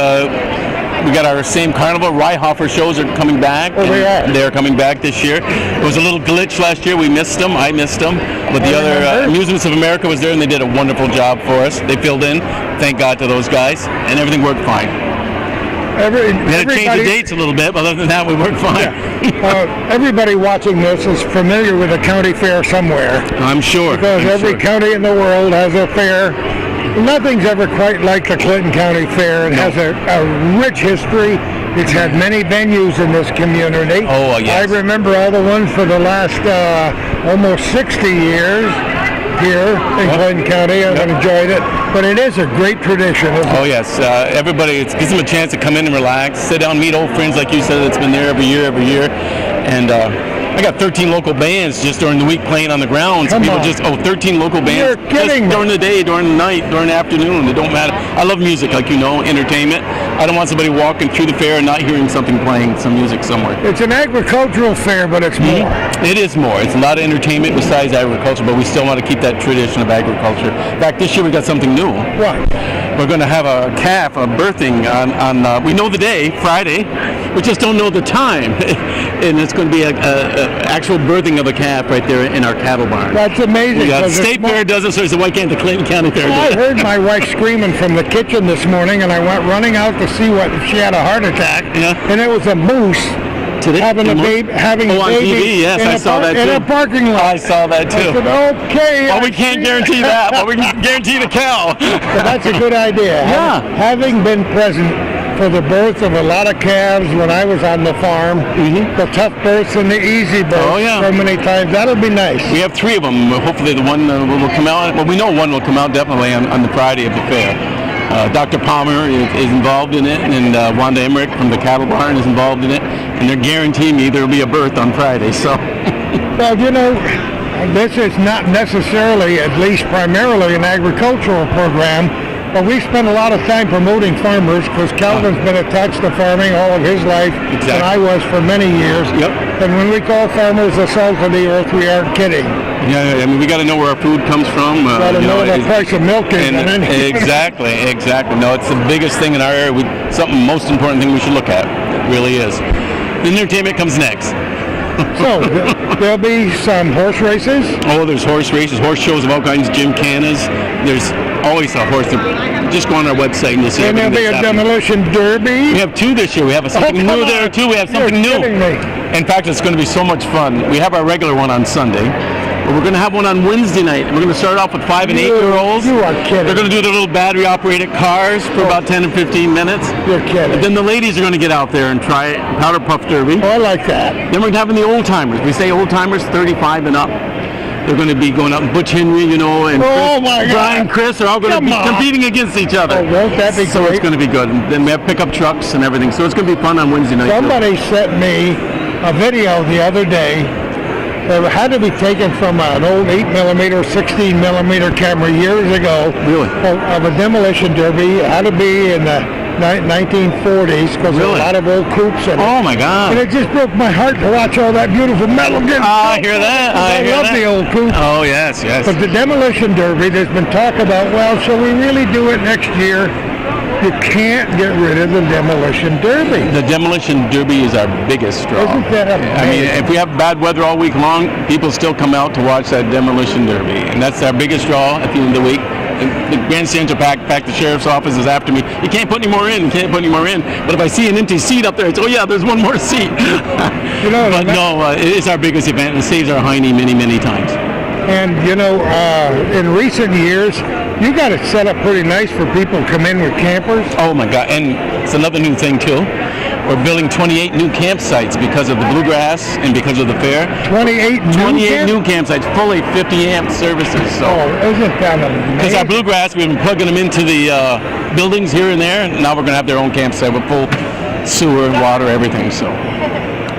S10: we got our same carnival. Riehofer shows are coming back.
S1: Oh, they are?
S10: They're coming back this year. It was a little glitch last year. We missed them. I missed them. But the other
S1: remember.
S10: Amusements of America was there, and they did a wonderful job for us. They filled in. Thank God to those guys. And everything worked fine. We had to change the
S1: Everybody-
S10: dates a little bit, but other than that, we worked fine.
S1: Everybody watching this is familiar with a county fair somewhere.
S10: I'm sure.
S1: Because
S10: I'm
S1: every
S10: sure.
S1: county in the world has a fair. Nothing's ever quite like the Clinton County Fair. It has a rich history. It's had many venues in this community.
S10: Oh, yes.
S1: I remember all the ones for the last almost 60 years here in Clinton County. I've enjoyed it. But it is a great tradition, isn't it?
S10: Oh yes, everybody, it gives them a chance to come in and relax, sit down, meet old friends like you said that's been there every year, and I got 13 local bands just during the week playing on the grounds.
S1: Come
S10: People
S1: on.
S10: 13 local bands.
S1: You're kidding
S10: just
S1: me.
S10: during the day, during the night, during the afternoon. It don't matter. I love music, like you know, entertainment. I don't want somebody walking through the fair and not hearing something playing, some music somewhere.
S1: It's an agricultural fair, but it's more.
S10: It is more. It's a lot of entertainment besides agriculture, but we still want to keep that tradition of agriculture. In fact, this year we got something new.
S1: Right.
S10: We're going to have a calf, a birthing on we know the day, Friday. We just don't know the time. And it's going to be a actual birthing of a calf right there in our cattle barn.
S1: That's amazing.
S10: We got
S1: 'cause it's
S10: State Fair does it, so it's why can't the Clinton County Fair do
S1: I
S10: it?
S1: heard my wife screaming from the kitchen this morning, and I went running out to see what if she had a heart attack.
S10: Yeah.
S1: And it was a moose having a baby. Having
S10: Oh,
S1: a
S10: on
S1: baby
S10: TV, yes,
S1: in
S10: I
S1: a
S10: saw that
S1: in
S10: too.
S1: a parking lot.
S10: I saw that
S1: I
S10: too.
S1: said, okay.
S10: Well, we
S1: I
S10: can't
S1: see."
S10: guarantee that, but we can guarantee the cow.
S1: But that's a good idea.
S10: Yeah.
S1: Having been present for the birth of a lot of calves when I was on the farm, the tough births and the easy births
S10: Oh, yeah.
S1: so many times, that'll be nice.
S10: We have 3 of them. Hopefully the one will come out. Well, we know one will come out definitely on the Friday of the fair. Dr. Palmer is involved in it, and Wanda Emmerich from the cattle barn is involved in it, and they're guaranteeing me there will be a birth on Friday. So,
S1: Well, you know, this is not necessarily, at least primarily, an agricultural program, but we spend a lot of time promoting farmers because Calvin's been attached to farming all of his life,
S10: Exactly.
S1: and I was for many years.
S10: Yep.
S1: And when we call farmers the salt of the earth, we aren't kidding.
S10: yeah, I mean, we got to know where our food comes from.
S1: Got to
S10: you
S1: know the
S10: it-
S1: price of milk is.
S10: And exactly. No, it's the biggest thing in our area. Something most important thing we should look at. It really is. The entertainment comes next.
S1: So there'll be some horse races.
S10: Oh, there's horse races, horse shows of all kinds, gymkhanas. There's always a horse. Just go on our website and you'll see
S1: And there'll
S10: everything
S1: be a
S10: that's happening.
S1: demolition derby.
S10: We have 2 this year. We have something
S1: come
S10: new
S1: on.
S10: there too. We have something
S1: You're
S10: new.
S1: kidding me.
S10: In fact, it's going to be so much fun. We have our regular one on Sunday, but we're going to have one on Wednesday night. We're going to start off with 5 and 8-year-olds.
S1: You are kidding.
S10: They're going to do their little battery-operated cars for about 10 and 15 minutes.
S1: You're kidding.
S10: Then the ladies are going to get out there and try Powder Puff Derby.
S1: Oh, I like that.
S10: Then we're having the old timers. We say old timers 35 and up. They're going to be going out. Butch Henry, you know, and
S1: Oh, my God.
S10: Brian, Chris are all going to
S1: Come
S10: be
S1: on.
S10: competing against each other.
S1: Oh, won't that be
S10: So
S1: great?
S10: it's going to be good. And then we have pickup trucks and everything. So it's going to be fun on Wednesday night. too.
S1: Somebody sent me a video the other day that had to be taken from an old 8mm, 16mm camera years ago.
S10: Really?
S1: Of a demolition derby. It had to be in the 1940s because there were a
S10: Really?
S1: lot of old coops in it.
S10: Oh my God.
S1: And it just broke my heart to watch all that beautiful metal getting
S10: I hear that. I hear
S1: love
S10: that.
S1: the old coop.
S10: Oh yes, yes.
S1: But the demolition derby, there's been talk about, well, shall we really do it next year? You can't get rid of the demolition derby.
S10: The demolition derby is our biggest draw.
S1: Isn't that
S10: I mean,
S1: amazing?
S10: if we have bad weather all week long, people still come out to watch that demolition derby, and that's our biggest draw at the end of the week. The grandstands are packed. The sheriff's office is after me. You can't put any more in. You can't put any more in. But if I see an empty seat up there, it's, oh yeah, there's one more seat.
S1: You know,
S10: But no, it is our biggest event, and it saves our hiney many, many times.
S1: And you know, in recent years, you got it set up pretty nice for people to come in with campers.
S10: Oh my God! And it's another new thing too. We're building 28 new campsites because of the bluegrass and because of the fair.
S1: 28
S10: new campsites, fully 50 amp services. So.
S1: Oh, isn't that amazing?
S10: Because our bluegrass, we've been plugging them into the buildings here and there. And now we're going to have their own campsite with full sewer, water, everything. So,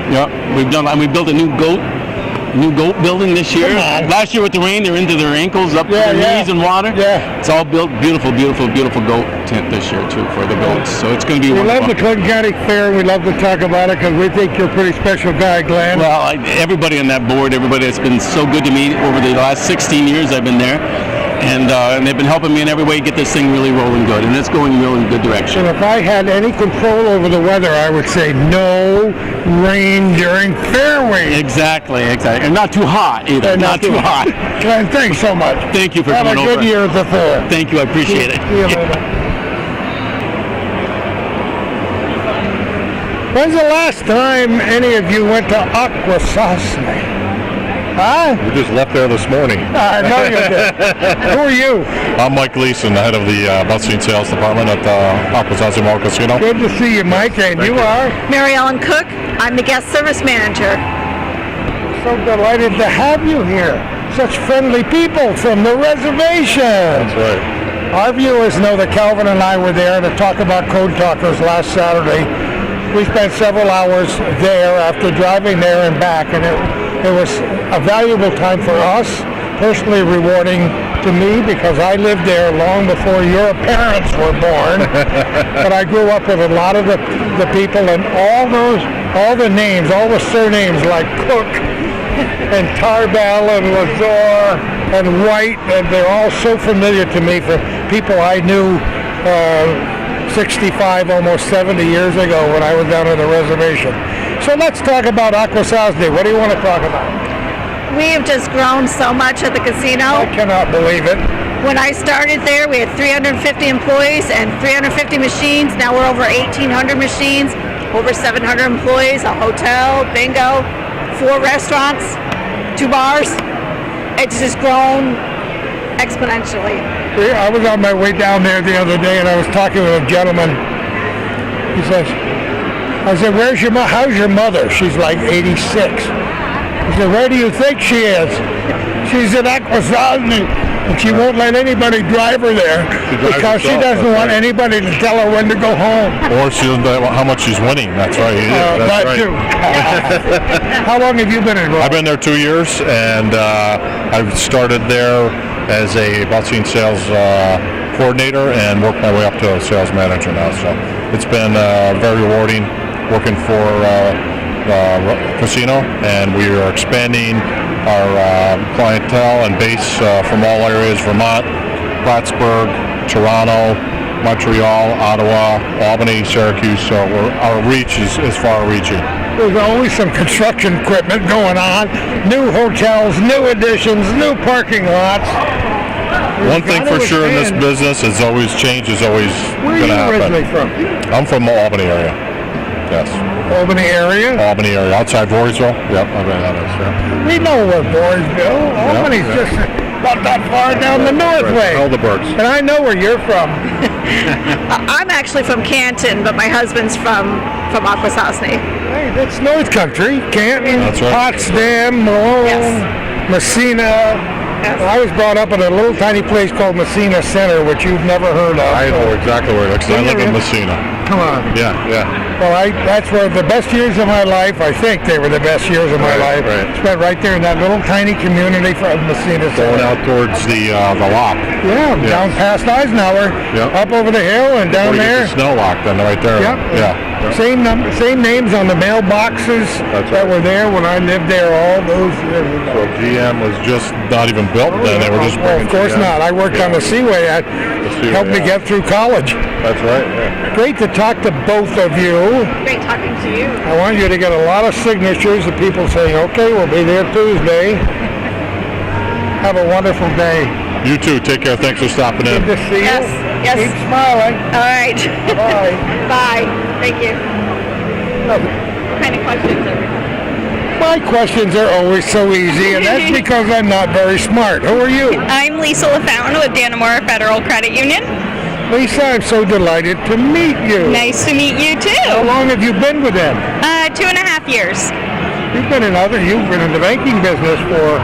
S10: yeah, we built a new goat building this year. Last year with the rain, they're into their ankles, up to their knees in water.
S1: Yeah.
S10: It's all built beautiful goat tent this year too for the goats. So it's going to be
S1: We
S10: wonderful.
S1: love the Clinton County Fair, and we love to talk about it because we think you're a pretty special guy, Glenn.
S10: Well, everybody on that board, everybody has been so good to me over the last 16 years I've been there. And they've been helping me in every way get this thing really rolling good, and it's going really good direction.
S1: And if I had any control over the weather, I would say no rain during Fair Week.
S10: Exactly. And not too hot either. Not too hot.
S1: Glenn, thanks so much.
S10: Thank you for
S1: Have
S10: coming over.
S1: a good year at the fair.
S10: Thank you. I appreciate it.
S1: See you later. When's the last time any of you went to Akwesasne? Huh?
S2: We just left there this morning.
S1: I know you did. Who are you?
S2: I'm Mike Leeson, the head of the busing sales department at Akwesasne Mall Casino.
S1: Good to see you, Mike. And you are?
S6: Mary Ellen Cook. I'm the guest service manager.
S1: So delighted to have you here. Such friendly people from the reservation.
S2: That's right.
S1: Our viewers know that Calvin and I were there to talk about Code Talkers last Saturday. We spent several hours there after driving there and back, and it was a valuable time for us, personally rewarding to me because I lived there long before your parents were born. But I grew up with a lot of the people, and all the names, all the surnames like Cook and Tarbell and Lazar and White, and they're all so familiar to me for people I knew 65, almost 70 years ago when I was down on the reservation. So let's talk about Akwesasne. What do you want to talk about?
S6: We have just grown so much at the casino.
S1: I cannot believe it.
S6: When I started there, we had 350 employees and 350 machines. Now we're over 1,800 machines, over 700 employees, a hotel, bingo, 4 restaurants, 2 bars. It's just grown exponentially.
S1: I was on my way down there the other day, and I was talking with a gentleman. He says, I said, how's your mother? She's like 86. He said, where do you think she is? She's in Akwesasne, and she won't let anybody drive her there because she doesn't want anybody to tell her when to go home.
S2: Or she doesn't know how much she's winning. That's right.
S1: That too. How long have you been involved?
S2: I've been there 2 years, and I've started there as a busing sales coordinator and worked my way up to a sales manager now. So it's been very rewarding working for the casino, and we are expanding our clientele and base from all areas: Vermont, Plattsburgh, Toronto, Montreal, Ottawa, Albany, Syracuse. So our reach is far-reaching.
S1: There's always some construction equipment going on, new hotels, new additions, new parking lots.
S2: One thing for sure in this business is always change is always going to happen.
S1: Where are you originally from?
S2: I'm from the Albany area. Yes.
S1: Albany area?
S2: Albany area, outside Voorheesville. Yep, I mean that is. Yeah.
S1: We know where Voorheesville. Albany's just about that far down the north way.
S2: Helderbergs.
S1: And I know where you're from.
S6: I'm actually from Canton, but my husband's from Akwesasne.
S1: Hey, that's North Country. Canton,
S2: That's right.
S1: Potsdam, Malone,
S6: Yes.
S1: Messina.
S6: Yes.
S1: I was brought up in a little tiny place called Messina Center, which you've never heard of.
S2: I know exactly where it is. 'Cause I live in Messina.
S1: Come on.
S2: Yeah.
S1: Well, that's where the best years of my life, I think they were the best years of my life.
S2: Right.
S1: Spent right there in that little tiny community from Messina Center.
S2: Going out towards the lock.
S1: Yeah, down past Eisenhower,
S2: Yep.
S1: up over the hill and down
S2: Before you
S1: there.
S2: get the snow lock, then right there.
S1: Yep.
S2: Yeah.
S1: Same names on the mailboxes
S2: That's
S1: that
S2: right.
S1: were there when I lived there all those years ago.
S2: So GM was just not even built then. They were just
S1: Well,
S2: bringing
S1: of course
S2: GM.
S1: not. I worked on the Seaway. That
S2: Seaway,
S1: helped me
S2: yeah.
S1: get through college.
S2: That's right. Yeah.
S1: Great to talk to both of you.
S6: Great talking to you.
S1: I want you to get a lot of signatures of people saying, okay, we'll be there Tuesday. Have a wonderful day.
S2: You too. Take care. Thanks for stopping in.
S1: Good to see
S6: Yes,
S1: you.
S6: yes.
S1: Keep smiling.
S6: All right.
S1: Bye.
S6: Bye. Thank you. What kind of questions are
S1: My questions are always so easy, and that's because I'm not very smart. Who are you?
S3: I'm Lisa LaFountain with Dannemora Federal Credit Union.
S1: Lisa, I'm so delighted to meet you.
S3: Nice to meet you
S1: How
S3: too.
S1: long have you been with them?
S3: 2.5 years.
S1: You've been in the banking business for,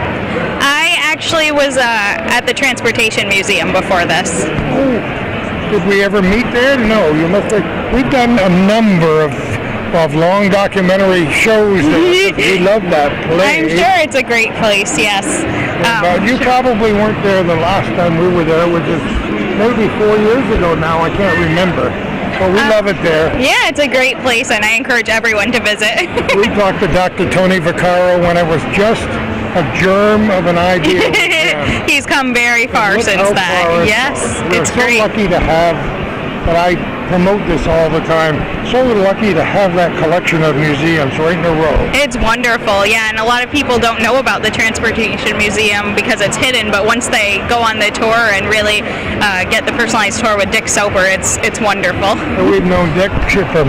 S3: I actually was at the transportation museum before this.
S1: did we ever meet there? No, you must have, we've done a number of long documentary shows there. We love that place.
S3: I'm sure it's a great place, yes.
S1: But you probably weren't there the last time we were there, which is maybe 4 years ago now. I can't remember. But we love it there.
S3: Yeah, it's a great place, and I encourage everyone to visit.
S1: We talked to Dr. Tony Vaccaro when it was just a germ of an idea.
S3: He's come very far
S1: Look
S3: since
S1: how
S3: that.
S1: far
S3: Yes,
S1: We're
S3: it's
S1: so
S3: great.
S1: lucky to have, and I promote this all the time, so lucky to have that collection of museums right in a row.
S3: It's wonderful, yeah, and a lot of people don't know about the Transportation Museum because it's hidden, but once they go on the tour and really get the personalized tour with Dick Soper, it's wonderful.
S1: And we've known Dick for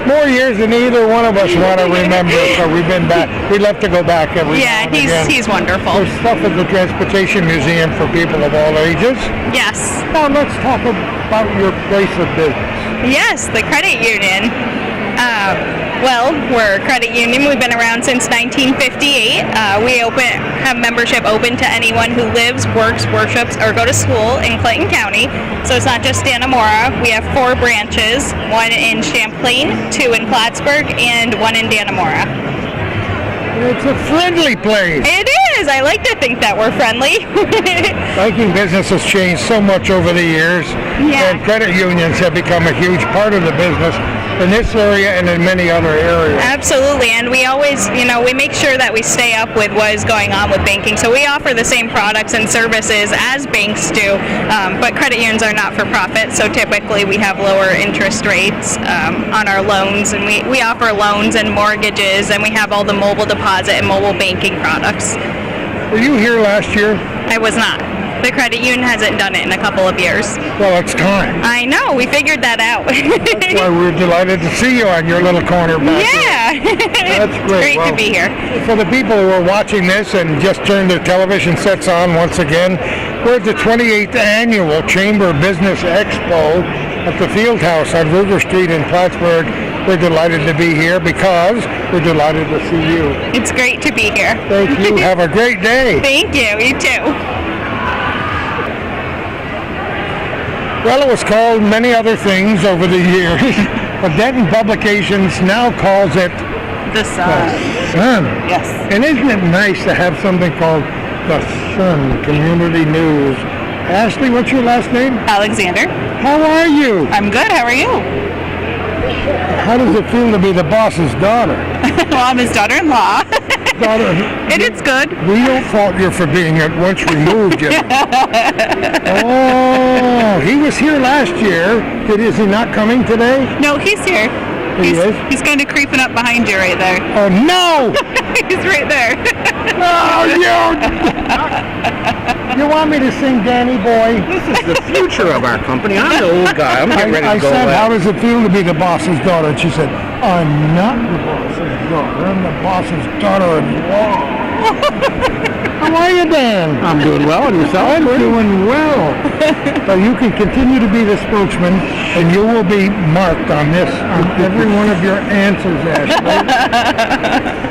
S1: more years than either one of us want to remember, so we've been back. We love to go back every
S3: Yeah,
S1: now and again.
S3: he's wonderful.
S1: There's stuff at the Transportation Museum for people of all ages.
S3: Yes.
S1: Now let's talk about your place of business.
S3: Yes, the credit union. Well, we're a credit union. We've been around since 1958. We have membership open to anyone who lives, works, worships, or go to school in Clinton County. So it's not just Dannemora. We have 4 branches, 1 in Champlain, 2 in Plattsburgh, and 1 in Dannemora.
S1: It's a friendly place.
S3: It is. I like to think that we're friendly.
S1: Banking business has changed so much over the years,
S3: Yeah.
S1: and credit unions have become a huge part of the business in this area and in many other areas.
S3: Absolutely, and we always, we make sure that we stay up with what is going on with banking. So we offer the same products and services as banks do, but credit unions are not for profit, so typically we have lower interest rates on our loans, and we offer loans and mortgages, and we have all the mobile deposit and mobile banking products.
S1: Were you here last year?
S3: I was not. The credit union hasn't done it in a couple of years.
S1: Well, it's time.
S3: I know, we figured that out.
S1: That's why we're delighted to see you on your little corner back here.
S3: Yeah.
S1: That's great.
S3: It's great to be here.
S1: For the people who are watching this and just turned their television sets on once again, we're at the 28th Annual Chamber Business Expo at the Field House on River Street in Plattsburgh. We're delighted to be here because we're delighted to see you.
S3: It's great to be here.
S1: Thank you. Have a great day.
S3: Thank you. You too.
S1: Well, it was called many other things over the years, but Denton Publications now calls it
S3: The Sun.
S1: Sun.
S3: Yes.
S1: And isn't it nice to have something called the Sun Community News? Ashley, what's your last name?
S8: Alexander.
S1: How are you?
S8: I'm good. How are you?
S1: How does it feel to be the boss's daughter?
S8: Well, I'm his daughter-in-law.
S1: Daughter,
S8: And it's good.
S1: we don't fault you for being it once removed yet. Oh, he was here last year. Is he not coming today?
S8: No, he's here.
S1: He is?
S8: He's kind of creeping up behind you right there.
S1: Oh, no!
S8: He's right there.
S1: Oh, you want me to sing Danny Boy?
S11: This is the future of our company. I'm the old guy. I'm getting ready
S1: I
S11: to go
S1: said,
S11: away.
S1: how does it feel to be the boss's daughter? And she said, I'm not the boss's daughter. I'm the boss's daughter-in-law. How are you, Dan?
S11: I'm doing well, and yourself?
S1: I'm doing well. So you can continue to be the spokesman, and you will be marked on this, on every one of your answers, Ashley.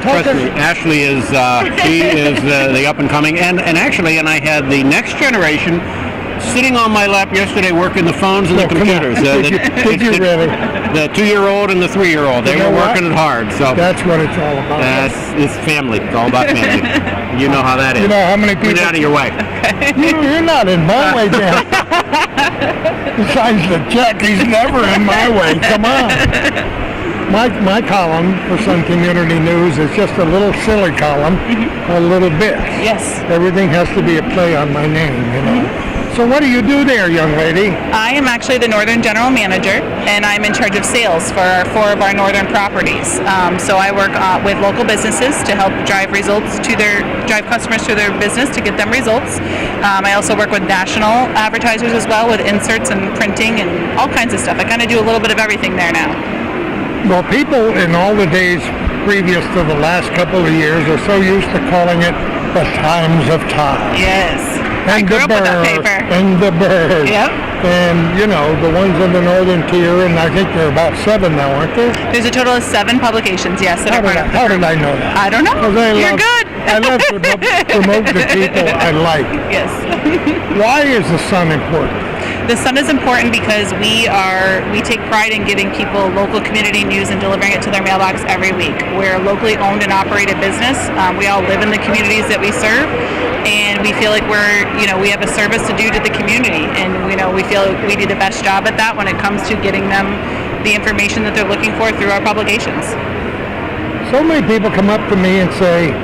S11: Trust me, Ashley is she is the up and coming, and actually, I had the next generation sitting on my lap yesterday working the phones and the
S1: come on.
S11: computers.
S1: Did you really?
S11: The 2-year-old and the 3-year-old. They
S1: You know
S11: were
S1: what?
S11: working it hard. So
S1: That's what it's all about.
S11: it's family. It's all about family. You know how that is.
S1: You know how many people...
S11: Get out of your way.
S1: You're not in my way, Dan. Besides the check, he's never in my way. Come on. My column for Sun Community News is just a little silly column, a little bit.
S8: Yes.
S1: Everything has to be a play on my name, you know. So what do you do there, young lady?
S8: I am actually the Northern General Manager, and I'm in charge of sales for 4 of our Northern properties. So I work with local businesses to help drive customers to their business to get them results. I also work with national advertisers as well, with inserts and printing and all kinds of stuff. I kind of do a little bit of everything there now.
S1: Well, people in all the days previous to the last couple of years are so used to calling it the Times of Time.
S8: Yes. I grew up with that paper.
S1: And the bird.
S8: Yep.
S1: And, you know, the ones in the northern tier, and I think there are about 7 now, aren't there?
S8: There's a total of 7 publications, yes, that
S1: How
S8: are part of the
S1: how did I know that?
S8: I don't know.
S1: 'Cause
S8: You're good.
S1: I love to promote the people I like.
S8: Yes.
S1: Why is the sun important?
S8: The Sun is important because we take pride in giving people local community news and delivering it to their mailbox every week. We're a locally owned and operated business. We all live in the communities that we serve, and we feel like we have a service to do to the community, and we feel we do the best job at that when it comes to getting them the information that they're looking for through our publications.
S1: So many people come up to me and say,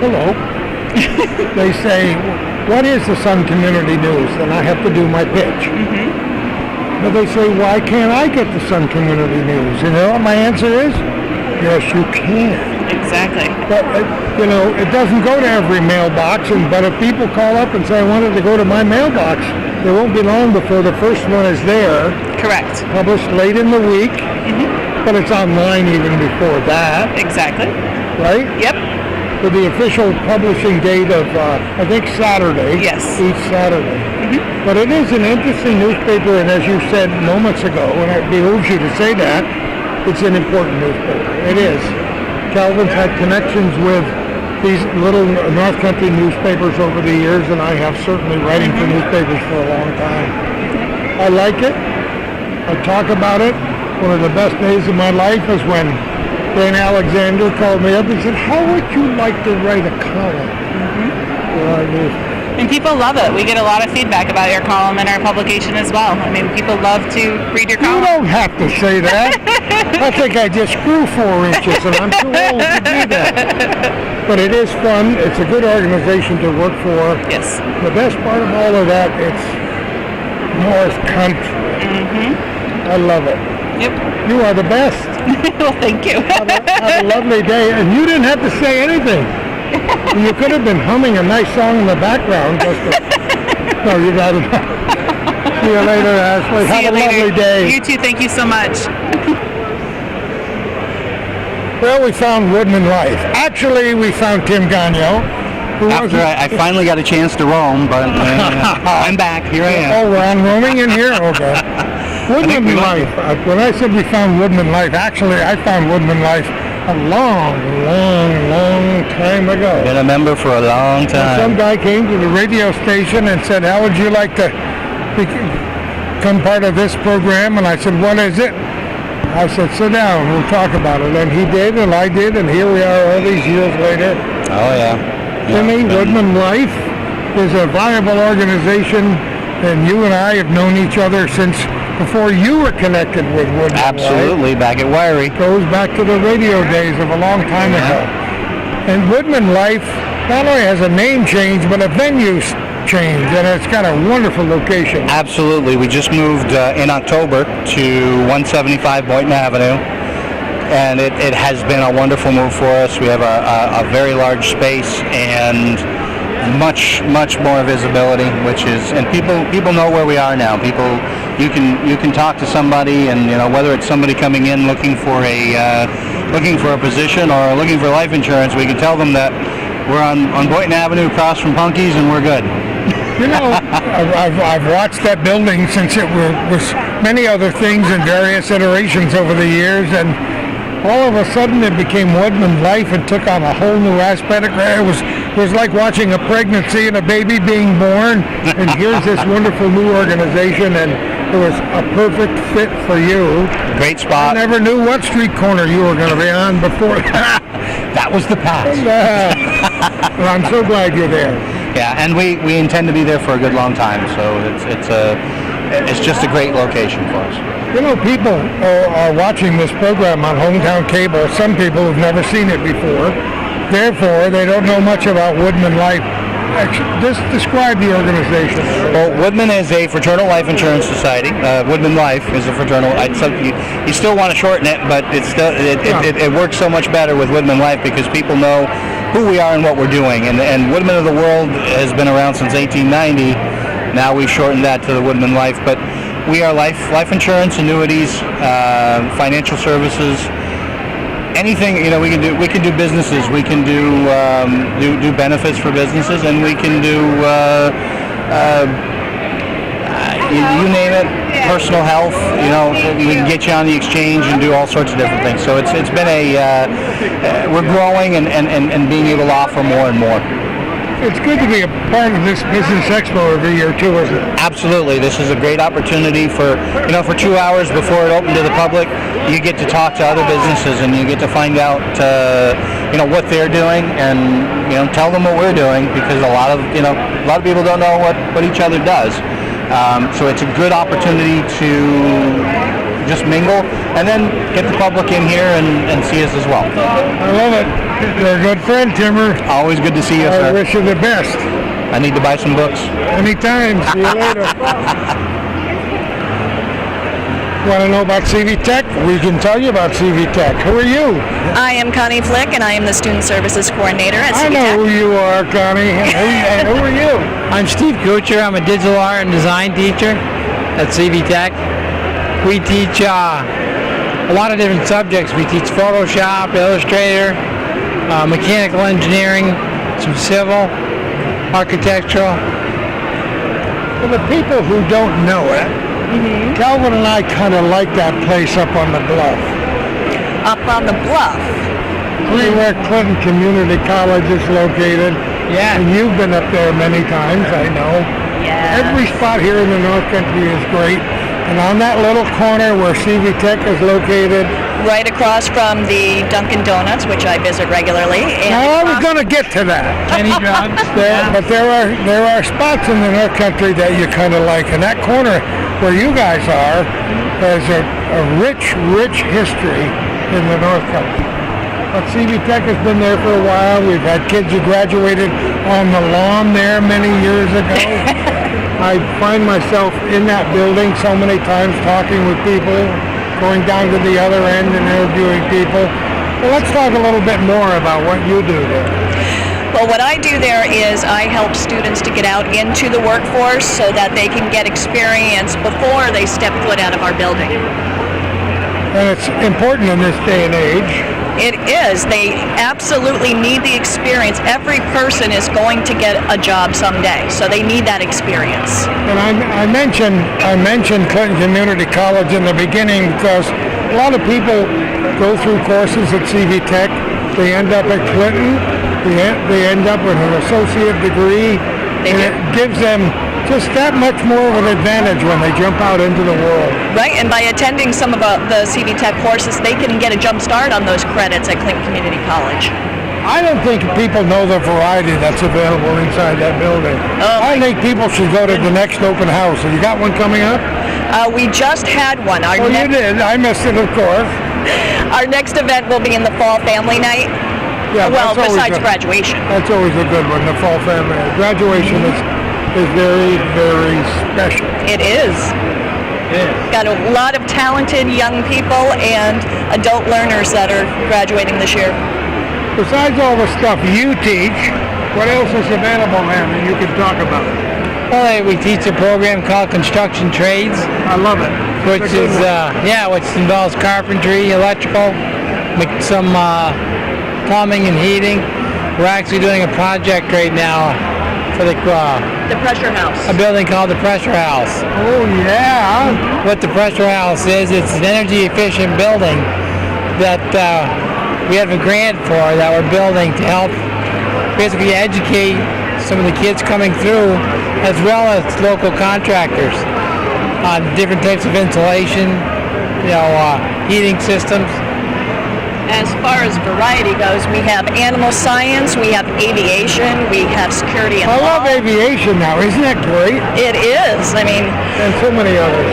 S1: hello. They say, what is the Sun Community News? And I have to do my pitch. But they say, why can't I get the Sun Community News? You know what my answer is? Yes, you can.
S8: Exactly.
S1: But, it doesn't go to every mailbox, but if people call up and say, I wanted to go to my mailbox, it won't be long before the first one is there.
S8: Correct.
S1: Published late in the week, but it's online even before that.
S8: Exactly.
S1: Right?
S8: Yep.
S1: For the official publishing date of, I think, Saturday.
S8: Yes.
S1: Each Saturday. But it is an interesting newspaper, and as you said moments ago, and it behooves you to say that, it's an important newspaper. It is. Calvin's had connections with these little North Country newspapers over the years, and I have certainly writing for newspapers for a long time. I like it. I talk about it. One of the best days of my life is when Dan Alexander called me up and said, how would you like to write a column for our newspaper?
S8: And people love it. We get a lot of feedback about your column and our publication as well. I mean, people love to read your column.
S1: You don't have to say that. I think I just grew 4 inches and I'm too old to do that. But it is fun. It's a good organization to work for.
S8: Yes.
S1: The best part of all of that, it's North Country. I love it.
S8: Yep.
S1: You are the best.
S8: Well, thank you.
S1: Have a lovely day. And you didn't have to say anything. You could have been humming a nice song in the background. No, you got it. See you later, Ashley.
S8: See you
S1: Have a
S8: later.
S1: lovely day.
S8: You too. Thank you so much.
S1: Well, we found Woodman Life. Actually, we found Tim Gagno.
S12: After I finally got a chance to roam, but I'm back. Here I am.
S1: Oh, we're on roaming in here? Okay. Woodman Life. When I said we found Woodman Life, actually, I found Woodman Life a long time ago.
S12: Been a member for a long time.
S1: Some guy came to the radio station and said, how would you like to become part of this program? And I said, what is it? I said, sit down, we'll talk about it. And he did, and I did, and here we are all these years later.
S12: Oh, yeah.
S1: Jimmy, Woodman Life is a viable organization, and you and I have known each other since before you were connected with Woodman.
S12: Absolutely, back at Wiry.
S1: Goes back to the radio days of a long time ago. And Woodman Life not only has a name change, but a venue change, and it's got a wonderful location.
S12: Absolutely. We just moved in October to 175 Boynton Avenue, and it has been a wonderful move for us. We have a very large space and much more visibility, and people know where we are now. You can talk to somebody, and whether it's somebody coming in looking for a position or looking for life insurance, we can tell them that we're on Boynton Avenue across from Punky's, and we're good.
S1: I've watched that building since it was many other things in various iterations over the years, and all of a sudden it became Woodman Life and took on a whole new aspect. It was like watching a pregnancy and a baby being born, and here's this wonderful new organization, and it was a perfect fit for you.
S12: Great spot.
S1: I never knew what street corner you were going to be on before.
S12: That was the past.
S1: Well, I'm so glad you're there.
S12: Yeah, and we intend to be there for a good long time, so it's just a great location for us.
S1: People are watching this program on Hometown Cable. Some people have never seen it before. Therefore, they don't know much about Woodman Life. Actually, just describe the organization.
S12: Well, Woodman is a fraternal life insurance society. Woodman Life is a fraternal. You still want to shorten it, but it works so much better with Woodman Life because people know who we are and what we're doing. And Woodman of the World has been around since 1890. Now we've shortened that to the Woodman Life, but we are life insurance, annuities, financial services, anything, we can do businesses, we can do benefits for businesses, and we can do you name it, personal health. We can get you on the exchange and do all sorts of different things. So it's been we're growing and being able to offer more and more.
S1: It's good to be a part of this Business Expo every year too, isn't it?
S12: Absolutely. This is a great opportunity for 2 hours before it opened to the public. You get to talk to other businesses and you get to find out, what they're doing and, tell them what we're doing, because a lot of people don't know what each other does. So it's a good opportunity to just mingle and then get the public in here and see us as well.
S1: I love it. You're a good friend, Timmer.
S12: Always good to see you, sir.
S1: I wish you the best.
S12: I need to buy some books.
S1: Anytime. See you later. Want to know about CV Tech? We can tell you about CV Tech. Who are you?
S13: I am Connie Flick, and I am the Student Services Coordinator at CV
S1: I know who you are, Connie. And who are you?
S14: I'm Steve Kucher. I'm a digital art and design teacher at CV Tech. We teach a lot of different subjects. We teach Photoshop, Illustrator, mechanical engineering, some civil, architectural.
S1: For the people who don't know it, Calvin and I kind of like that place up on the bluff.
S13: Up on the bluff.
S1: Where Clinton Community College is located.
S14: Yeah.
S1: And you've been up there many times, I know.
S13: Yeah.
S1: Every spot here in the North Country is great. And on that little corner where CV Tech is located.
S13: Right across from the Dunkin' Donuts, which I visit regularly. And
S1: Now I was going to get to that.
S14: Any drugs?
S1: But there are spots in the North Country that you kind of like. And that corner where you guys are has a rich history in the North Country. But CV Tech has been there for a while. We've had kids who graduated on the lawn there many years ago. I find myself in that building so many times talking with people, going down to the other end and interviewing people. Well, let's talk a little bit more about what you do there.
S13: Well, what I do there is I help students to get out into the workforce so that they can get experience before they step foot out of our building.
S1: And it's important in this day and age.
S13: It is. They absolutely need the experience. Every person is going to get a job someday, so they need that experience.
S1: And I mentioned Clinton Community College in the beginning because a lot of people go through courses at CV Tech. They end up at Clinton. They end up with an associate degree. And it gives them just that much more of an advantage when they jump out into the world.
S13: Right, and by attending some of the CV Tech courses, they can get a jump start on those credits at Clinton Community College.
S1: I don't think people know the variety that's available inside that building. I think people should go to the next open house. Have you got one coming up?
S13: We just had one.
S1: You did. I missed it, of course.
S13: Our next event will be in the Fall Family Night.
S1: Yeah,
S13: well, besides
S1: always
S13: graduation.
S1: That's always a good one, the Fall Family Night. Graduation is very, very special.
S13: It is. Got a lot of talented young people and adult learners that are graduating this year.
S1: Besides all the stuff you teach, what else is available there that you can talk about?
S14: Well, we teach a program called Construction Trades.
S1: I love it.
S14: Which involves carpentry, electrical, some plumbing and heating. We're actually doing a project right now for the
S13: Pressure House.
S14: A building called the Pressure House.
S1: Oh yeah.
S14: What the Pressure House is, it's an energy efficient building that we have a grant for that we're building to help basically educate some of the kids coming through as well as local contractors on different types of insulation, heating systems.
S13: As far as variety goes, we have animal science, we have aviation, we have security and
S1: I
S13: law.
S1: love aviation now. Isn't that great?
S13: It is. I mean,
S1: and so many others.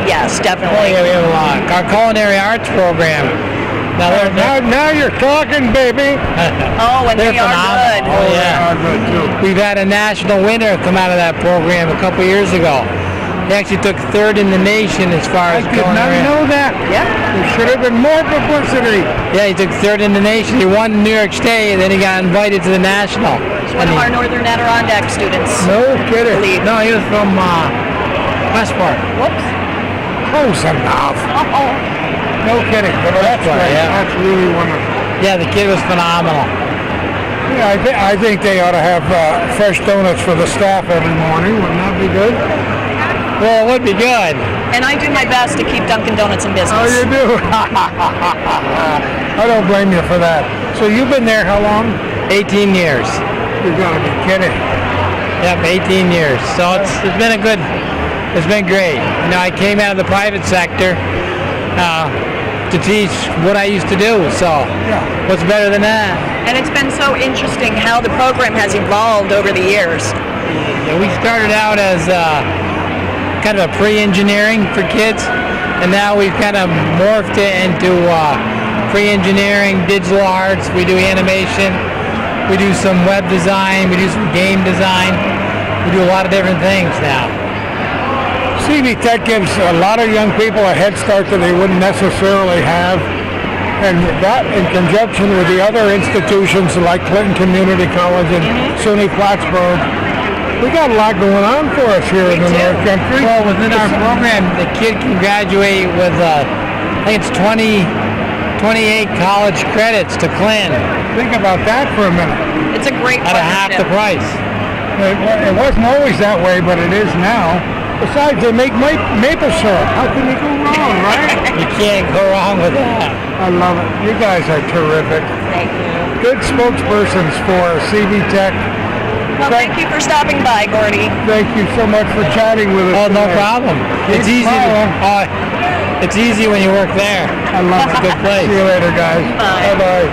S13: Yes, definitely.
S14: Oh, yeah, we have a lot. Our culinary arts program.
S1: Now you're talking, baby.
S13: Oh, and they are good.
S14: Oh, yeah.
S1: They are good too.
S14: We've had a national winner come out of that program a couple years ago. He actually took third in the nation as far as
S1: I did not know that.
S13: Yeah.
S1: There should have been more publicity.
S14: Yeah, he took third in the nation. He won New York State, and then he got invited to the national.
S13: He's one of our Northern Adirondack students.
S1: No kidding.
S14: No, he was from Westport.
S13: Whoops.
S1: Close enough. No kidding. Well, that's great.
S14: Yeah.
S1: That's really wonderful.
S14: Yeah, the kid was phenomenal.
S1: Yeah, I think they ought to have fresh donuts for the staff every morning. Wouldn't that be good?
S14: Well, it would be good.
S13: And I do my best to keep Dunkin' Donuts in business.
S1: Oh, you do? I don't blame you for that. So you've been there how long?
S14: 18 years.
S1: You've got to be kidding.
S14: Yep, 18 years. So it's been great. You know, I came out of the private sector to teach what I used to do. So what's better than that?
S13: And it's been so interesting how the program has evolved over the years.
S14: Yeah, we started out as kind of a pre-engineering for kids, and now we've kind of morphed it into pre-engineering, digital arts. We do animation. We do some web design. We do some game design. We do a lot of different things now.
S1: CV Tech gives a lot of young people a head start that they wouldn't necessarily have. And that in conjunction with the other institutions like Clinton Community College and SUNY Plattsburgh, we got a lot going on for us here in the North Country.
S14: Well, within our program, the kid can graduate with, I think it's 28 college credits to Clinton.
S1: Think about that for a minute.
S13: It's a great
S14: At a half the
S13: partnership.
S14: price.
S1: It wasn't always that way, but it is now. Besides, they make maple syrup. How can you go wrong, right?
S14: You can't go wrong with that.
S1: I love it. You guys are terrific.
S13: Thank you.
S1: Good spokespersons for CV Tech.
S13: Well, thank you for stopping by, Gordy.
S1: Thank you so much for chatting with us.
S14: Oh, no
S1: today.
S14: problem.
S1: Keep
S14: It's easy.
S1: smiling.
S14: It's easy when you work there.
S1: I love it.
S14: It's a good place.
S1: See you later, guys.
S13: Bye.
S1: Bye-bye.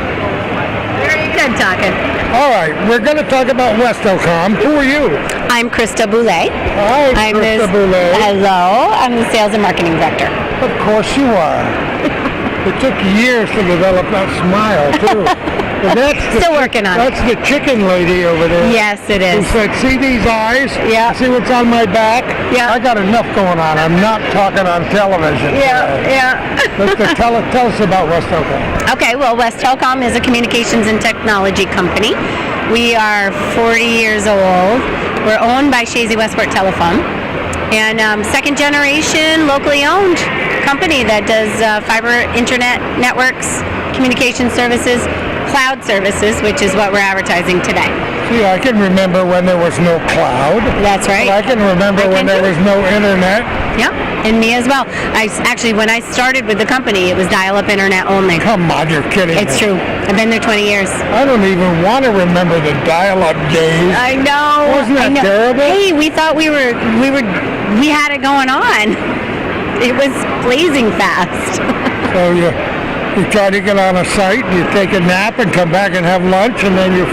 S6: Very good talking.
S1: All right, we're going to talk about Westelcom. Who are you?
S6: I'm Krista Boulay.
S1: Hi, Krista Boulay.
S6: Hello. I'm the sales and marketing director.
S1: Of course you are. It took years to develop that smile, too. But that's
S6: Still working on it.
S1: That's the chicken lady over there.
S6: Yes, it
S1: Who
S6: is.
S1: said, see these eyes?
S6: Yeah.
S1: See what's on my back?
S6: Yeah.
S1: I got enough going on. I'm not talking on television.
S6: Yeah.
S1: Tell us about Westelcom.
S6: Okay, well, West Telecom is a communications and technology company. We are 40 years old. We're owned by Shazy Westport Telephone. And second generation, locally owned company that does fiber internet networks, communication services, cloud services, which is what we're advertising today.
S1: See, I can remember when there was no cloud.
S6: That's right.
S1: I can remember when there was no internet.
S6: Yep, and me as well. When I started with the company, it was dial-up internet only.
S1: Come on, you're kidding
S6: It's
S1: me.
S6: true. I've been there 20 years.
S1: I don't even want to remember the dial-up days.
S6: I know.
S1: Wasn't that
S6: I know.
S1: terrible?
S6: Hey, we thought we had it going on. It was blazing fast.
S1: So you try to get on a site, you take a nap and come back and have lunch, and then you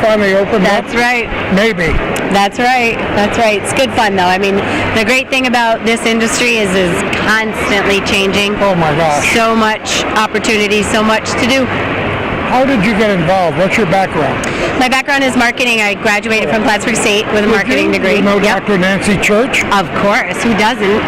S1: finally open up.
S6: That's right.
S1: Maybe.
S6: That's right. That's right. It's good fun though. I mean, the great thing about this industry is constantly changing.
S1: Oh my gosh.
S6: So much opportunity, so much to do.
S1: How did you get involved? What's your background?
S6: My background is marketing. I graduated from Plattsburgh State with a marketing degree.
S1: You know
S6: Yep.
S1: Dr. Nancy Church?
S6: Of course. Who doesn't?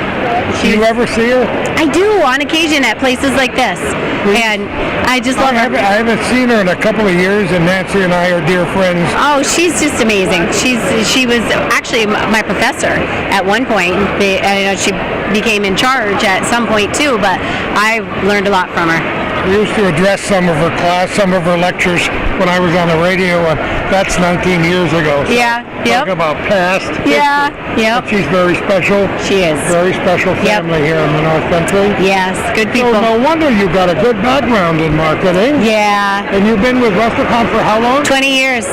S1: Do you ever see her?
S6: I do on occasion at places like this. And I just love her.
S1: I haven't seen her in a couple of years, and Nancy and I are dear friends.
S6: Oh, she's just amazing. She was actually my professor at one point. I know she became in charge at some point too, but I learned a lot from her.
S1: I used to address some of her class, some of her lectures when I was on the radio, and that's 19 years ago. So
S6: Yeah, yep.
S1: Talk about past.
S6: Yeah,
S1: history.
S6: yep.
S1: But she's very special.
S6: She is.
S1: Very special family here in the North Country.
S6: Yes, good people.
S1: So no wonder you got a good background in marketing.
S6: Yeah.
S1: And you've been with Westelcom for how long?
S6: 20 years.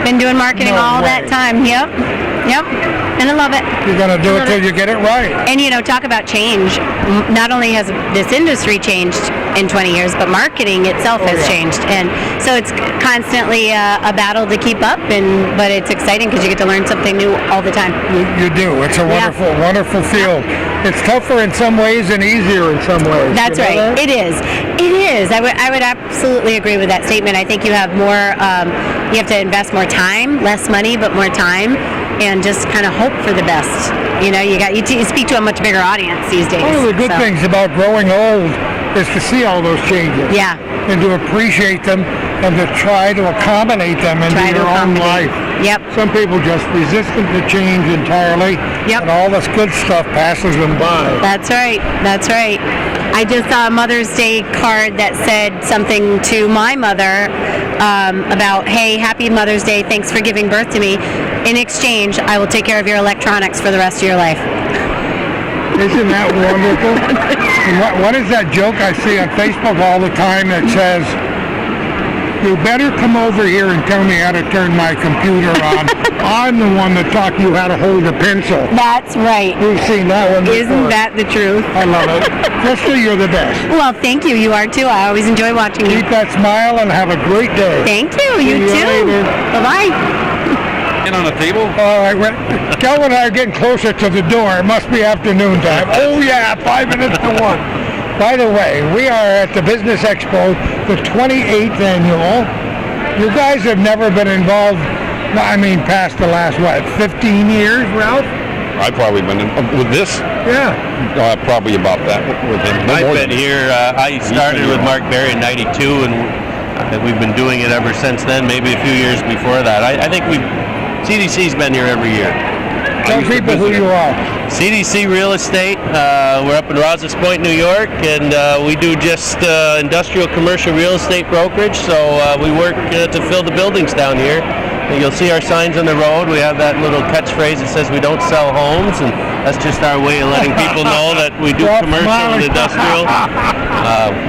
S6: Been doing marketing
S1: No
S6: all
S1: way.
S6: that time. Yep. And I love it.
S1: You're going to do it till you get it right.
S6: And talk about change. Not only has this industry changed in 20 years, but marketing itself has changed. And so it's constantly a battle to keep up, but it's exciting because you get to learn something new all the time.
S1: You do. It's a wonderful, wonderful field. It's tougher in some ways and easier in some ways.
S6: That's right. It is. It is. I would absolutely agree with that statement. I think you have more, you have to invest more time, less money, but more time, and just kind of hope for the best. You speak to a much bigger audience these days.
S1: One of the good things about growing old is to see all those changes.
S6: Yeah.
S1: And to appreciate them and to try to accommodate them into your own life.
S6: Yep.
S1: Some people just resistant to change entirely.
S6: Yep.
S1: And all this good stuff passes them by.
S6: That's right. That's right. I just saw a Mother's Day card that said something to my mother about, hey, happy Mother's Day, thanks for giving birth to me. In exchange, I will take care of your electronics for the rest of your life.
S1: Isn't that wonderful? And what is that joke I see on Facebook all the time that says, you better come over here and tell me how to turn my computer on. I'm the one that taught you how to hold a pencil.
S6: That's right.
S1: You've seen that one before.
S6: Isn't that the truth?
S1: I love it. Krista, you're the best.
S6: Well, thank you. You are too. I always enjoy watching you.
S1: Keep that smile and have a great day.
S6: Thank you. You
S1: See you
S6: too.
S1: later.
S6: Bye-bye.
S10: On the table?
S1: All right, Kelvin and I are getting closer to the door. It must be afternoon time. Oh yeah, 5 minutes to 1. By the way, we are at the Business Expo, the 28th annual. You guys have never been involved, past the last, 15 years, Ralph?
S10: I've probably been with this.
S1: Yeah.
S10: Probably about that with him.
S7: I've been here. I started with Mark Berry in '92, and we've been doing it ever since then. Maybe a few years before that. I think CDC's been here every year.
S1: Tell people who you are.
S7: CDC Real Estate. We're up in Rouse's Point, New York, and we do just industrial commercial real estate brokerage. So we work to fill the buildings down here. And you'll see our signs on the road. We have that little catchphrase that says we don't sell homes, and that's just our way of letting people know that we do commercial and industrial.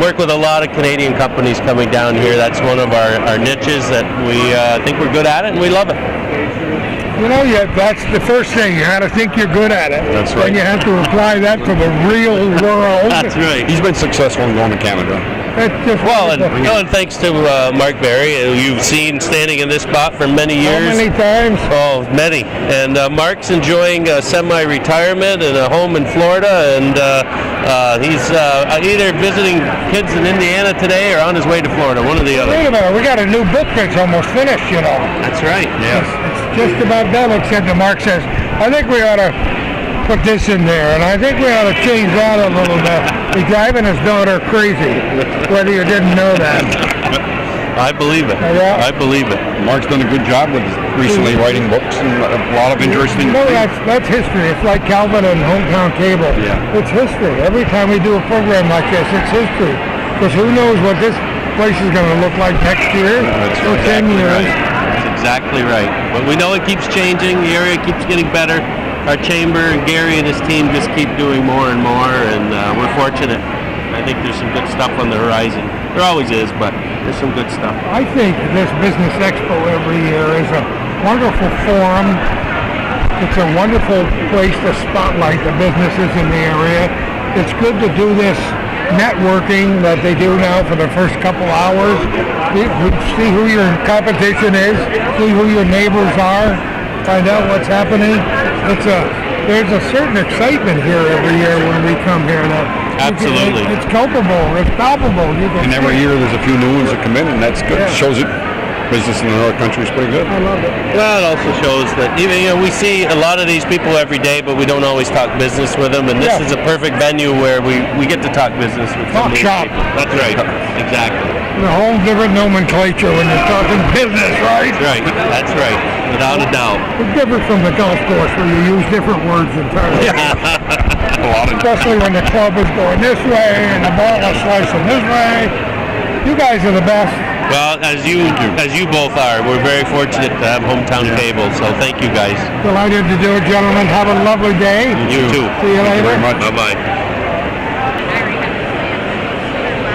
S7: Work with a lot of Canadian companies coming down here. That's one of our niches that we think we're good at it, and we love it.
S1: That's the first thing. You got to think you're good at it.
S10: That's right.
S1: Then you have to apply that to the real world.
S7: That's right.
S10: He's been successful in going to Canada.
S7: And thanks to Mark Berry, who you've seen standing in this spot for many years.
S1: How many times?
S7: Oh, many. And Mark's enjoying semi-retirement in a home in Florida, and he's either visiting kids in Indiana today or on his way to Florida, one or the other.
S1: Wait a minute, we got a new book that's almost finished,
S7: That's right, yeah.
S1: It's just about done, except that Mark says, I think we ought to put this in there, and I think we ought to change that a little bit. He's driving his daughter crazy, whether you didn't know that.
S7: I believe it.
S1: Yeah.
S7: I believe it.
S10: Mark's done a good job with recently writing books and a lot of interesting things.
S1: That's history. It's like Calvin and Hometown Cable.
S10: Yeah.
S1: It's history. Every time we do a program like this, it's history. Because who knows what this place is going to look like next year or 10 years.
S7: Right. That's exactly right. But we know it keeps changing. The area keeps getting better. Our chamber and Gary and his team just keep doing more and more, and we're fortunate. I think there's some good stuff on the horizon. There always is, but there's some good stuff.
S1: I think this Business Expo every year is a wonderful forum. It's a wonderful place to spotlight the businesses in the area. It's good to do this networking that they do now for the first couple hours. See who your competition is, see who your neighbors are, find out what's happening. There's a certain excitement here every year when we come here.
S7: Absolutely.
S1: It's culpable, it's palpable.
S10: And every year there's a few new ones that come in, and that's good.
S1: Yeah.
S10: Shows it. Business in another country is pretty good.
S1: I love it.
S7: Well, it also shows that we see a lot of these people every day, but we don't always talk business with them. And this is a perfect venue where we get to talk business with some of these
S1: shop.
S7: people. That's right. Exactly.
S1: A whole different nomenclature when you're talking business, right?
S7: Right. That's right. Without a doubt.
S1: It's different from the golf course where you use different words entirely. Especially when the club is going this way and the ball is slicing this way. You guys are the best.
S7: Well, as you both are, we're very fortunate to have Hometown Cable, so thank you guys.
S1: Delighted to do it, gentlemen. Have a lovely day.
S7: You too.
S1: See you later.
S10: Very much.
S7: Bye-bye.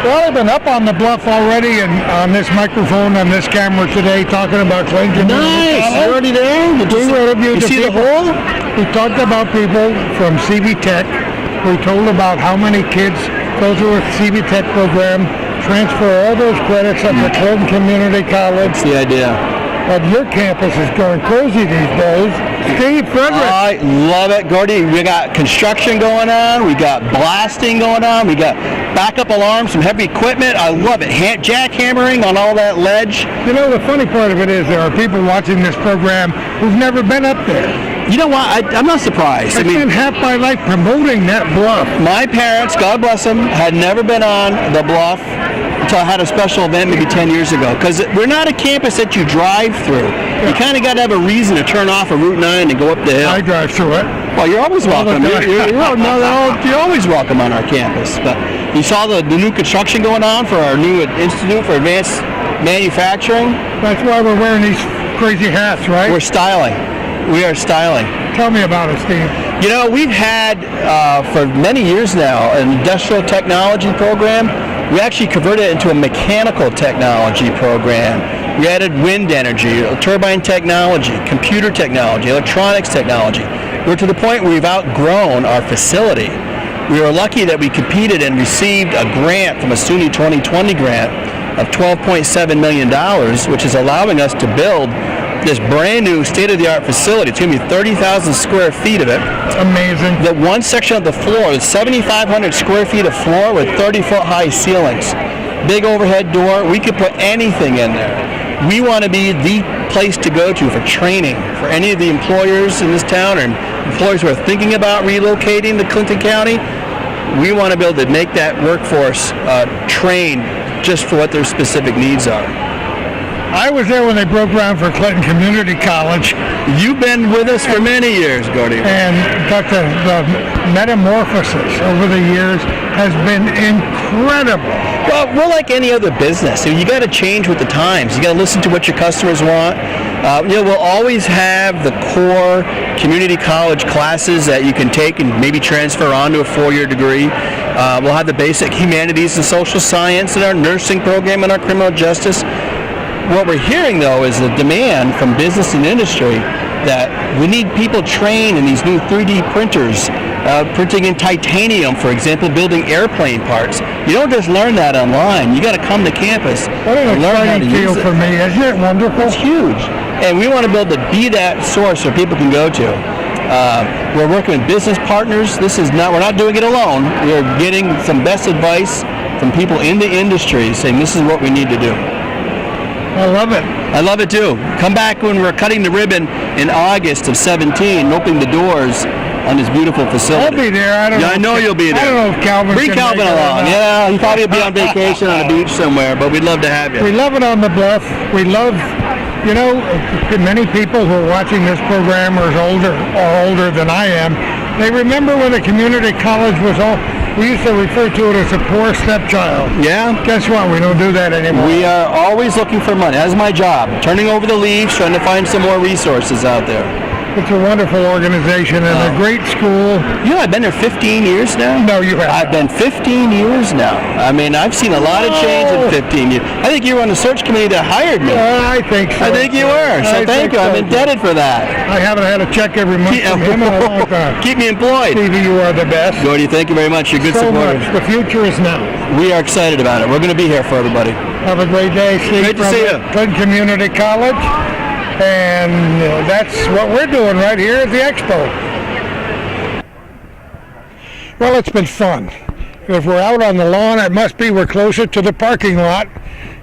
S1: Well, I've been up on the bluff already and on this microphone, on this camera today, talking about Clinton.
S5: Nice. You're already there?
S1: We interviewed
S5: You see the
S1: people. We talked about people from CV Tech. We told about how many kids go through a CV Tech program, transfer all those credits up to Clinton Community College.
S5: That's the idea.
S1: But your campus is going crazy these days. Steve Frederick.
S5: I love it, Gordy. We got construction going on. We got blasting going on. We got backup alarms, some heavy equipment. I love it. Jackhammering on all that ledge.
S1: You know, the funny part of it is there are people watching this program who've never been up there.
S5: You know what? I'm not surprised.
S1: I spent half my life promoting that bluff.
S5: My parents, God bless them, had never been on the bluff until I had a special event maybe 10 years ago. Because we're not a campus that you drive through.
S15: You kind of got to have a reason to turn off of Route 9 and go up the hill.
S1: I drive through it.
S15: Well, you're always welcome. You're always welcome on our campus. But you saw the new construction going on for our new Institute for Advanced Manufacturing.
S1: That's why we're wearing these crazy hats, right?
S15: We're styling. We are styling.
S1: Tell me about it, Steve.
S15: You know, we've had for many years now an industrial technology program. We actually converted it into a mechanical technology program. We added wind energy, turbine technology, computer technology, electronics technology. We're to the point where we've outgrown our facility. We were lucky that we competed and received a grant from a SUNY 2020 grant of $12.7 million, which is allowing us to build this brand new state-of-the-art facility. It's going to be 30,000 square feet of it.
S1: Amazing.
S15: The one section of the floor is 7,500 square feet of floor with 30-foot high ceilings. Big overhead door. We could put anything in there. We want to be the place to go to for training for any of the employers in this town or employers who are thinking about relocating to Clinton County. We want to be able to make that workforce train just for what their specific needs are.
S1: I was there when they broke ground for Clinton Community College.
S15: You've been with us for many years, Gordy.
S1: But the metamorphosis over the years has been incredible.
S15: Well, we're like any other business. You got to change with the times. You got to listen to what your customers want. We'll always have the core community college classes that you can take and maybe transfer on to a 4-year degree. We'll have the basic humanities and social science and our nursing program and our criminal justice. What we're hearing, though, is the demand from business and industry that we need people trained in these new 3D printers, printing in titanium, for example, building airplane parts. You don't just learn that online. You got to come to campus and learn how to use it.
S1: For me, isn't it wonderful?
S15: It's huge, and we want to be able to be that source where people can go to. We're working with business partners. We're not doing it alone. We're getting some best advice from people in the industry, saying this is what we need to do.
S1: I love it.
S15: I love it too. Come back when we're cutting the ribbon in August of 17, opening the doors on this beautiful facility.
S1: I'll be there. I know
S15: you'll be there.
S1: I don't know if Calvin
S15: Bring
S1: can
S15: Calvin
S1: make it
S15: along. Yeah, he'll probably be on vacation on a beach somewhere, but we'd love to have you.
S1: We love it on the bluff. We love, many people who are watching this program are older than I am. They remember when the community college was all. We used to refer to it as a poor stepchild.
S15: Yeah.
S1: Guess what? We don't do that anymore.
S15: We are always looking for money. That's my job. Turning over the leaves, trying to find some more resources out there.
S1: It's a wonderful organization and a great school.
S15: I've been there 15 years now.
S1: No, you haven't.
S15: I've been 15 years now. I mean, I've seen a lot of change in 15 years. I think you were on the search committee that hired me.
S1: I think so.
S15: I think you were. So thank you. I'm indebted for that.
S1: I haven't had a check every month from him in a long time.
S15: Keep me employed.
S1: Stevie, you are the best.
S15: Gordy, thank you very much. You're good supporter.
S1: The future is now.
S15: We are excited about it. We're going to be here for everybody.
S1: Have a great day, Steve.
S15: Great to see you.
S1: Clinton Community College. And that's what we're doing right here at the Expo. Well, it's been fun. If we're out on the lawn, it must be we're closer to the parking lot.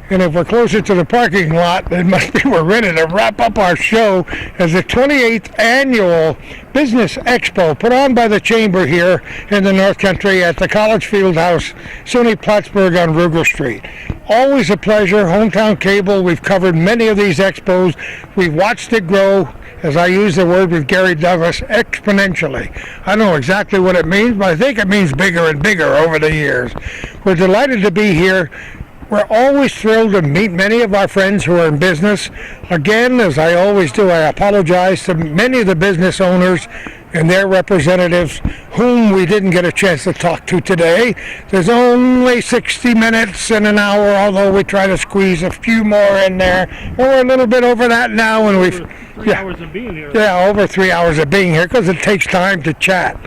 S1: And if we're closer to the parking lot, it must be we're ready to wrap up our show as the 28th Annual Business Expo put on by the Chamber here in the North Country at the College Field House, SUNY Plattsburgh on Ruger Street. Always a pleasure. Hometown Cable, we've covered many of these expos. We've watched it grow, as I use the word with Gary Douglas, exponentially. I don't know exactly what it means, but I think it means bigger and bigger over the years. We're delighted to be here. We're always thrilled to meet many of our friends who are in business. Again, as I always do, I apologize to many of the business owners and their representatives whom we didn't get a chance to talk to today. There's only 60 minutes and an hour, although we try to squeeze a few more in there. And we're a little bit over that now, and we've...
S7: 3 hours of being here.
S1: Yeah, over 3 hours of being here, because it takes time to chat.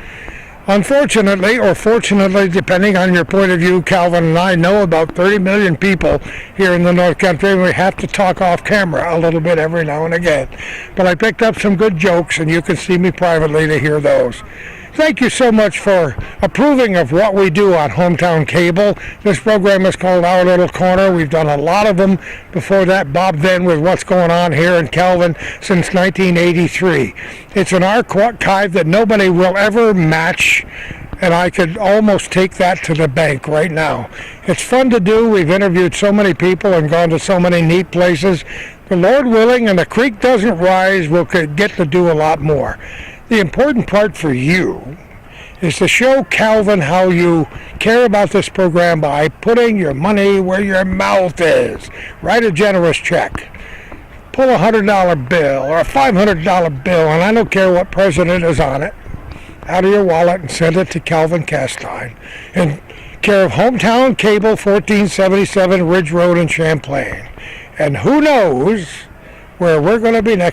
S1: Unfortunately, or fortunately, depending on your point of view, Calvin and I know about 30 million people here in the North Country, and we have to talk off camera a little bit every now and again. But I picked up some good jokes, and you can see me privately to hear those. Thank you so much for approving of what we do on Hometown Cable. This program is called Our Little Corner. We've done a lot of them. Before that, Bob Venn with What's Going On Here in Calvin since 1983. It's an archive that nobody will ever match. and I could almost take that to the bank right now. It's fun to do. We've interviewed so many people and gone to so many neat places. The Lord willing, and the creek doesn't rise, we'll get to do a lot more. The important part for you is to show Calvin how you care about this program by putting your money where your mouth is. Write a generous check. Pull a $100 bill or a $500 bill, and I don't care what president is on it, out of your wallet and send it to Calvin Castine in care of Hometown Cable, 1477 Ridge Road in Champlain. And who knows where we're going to be next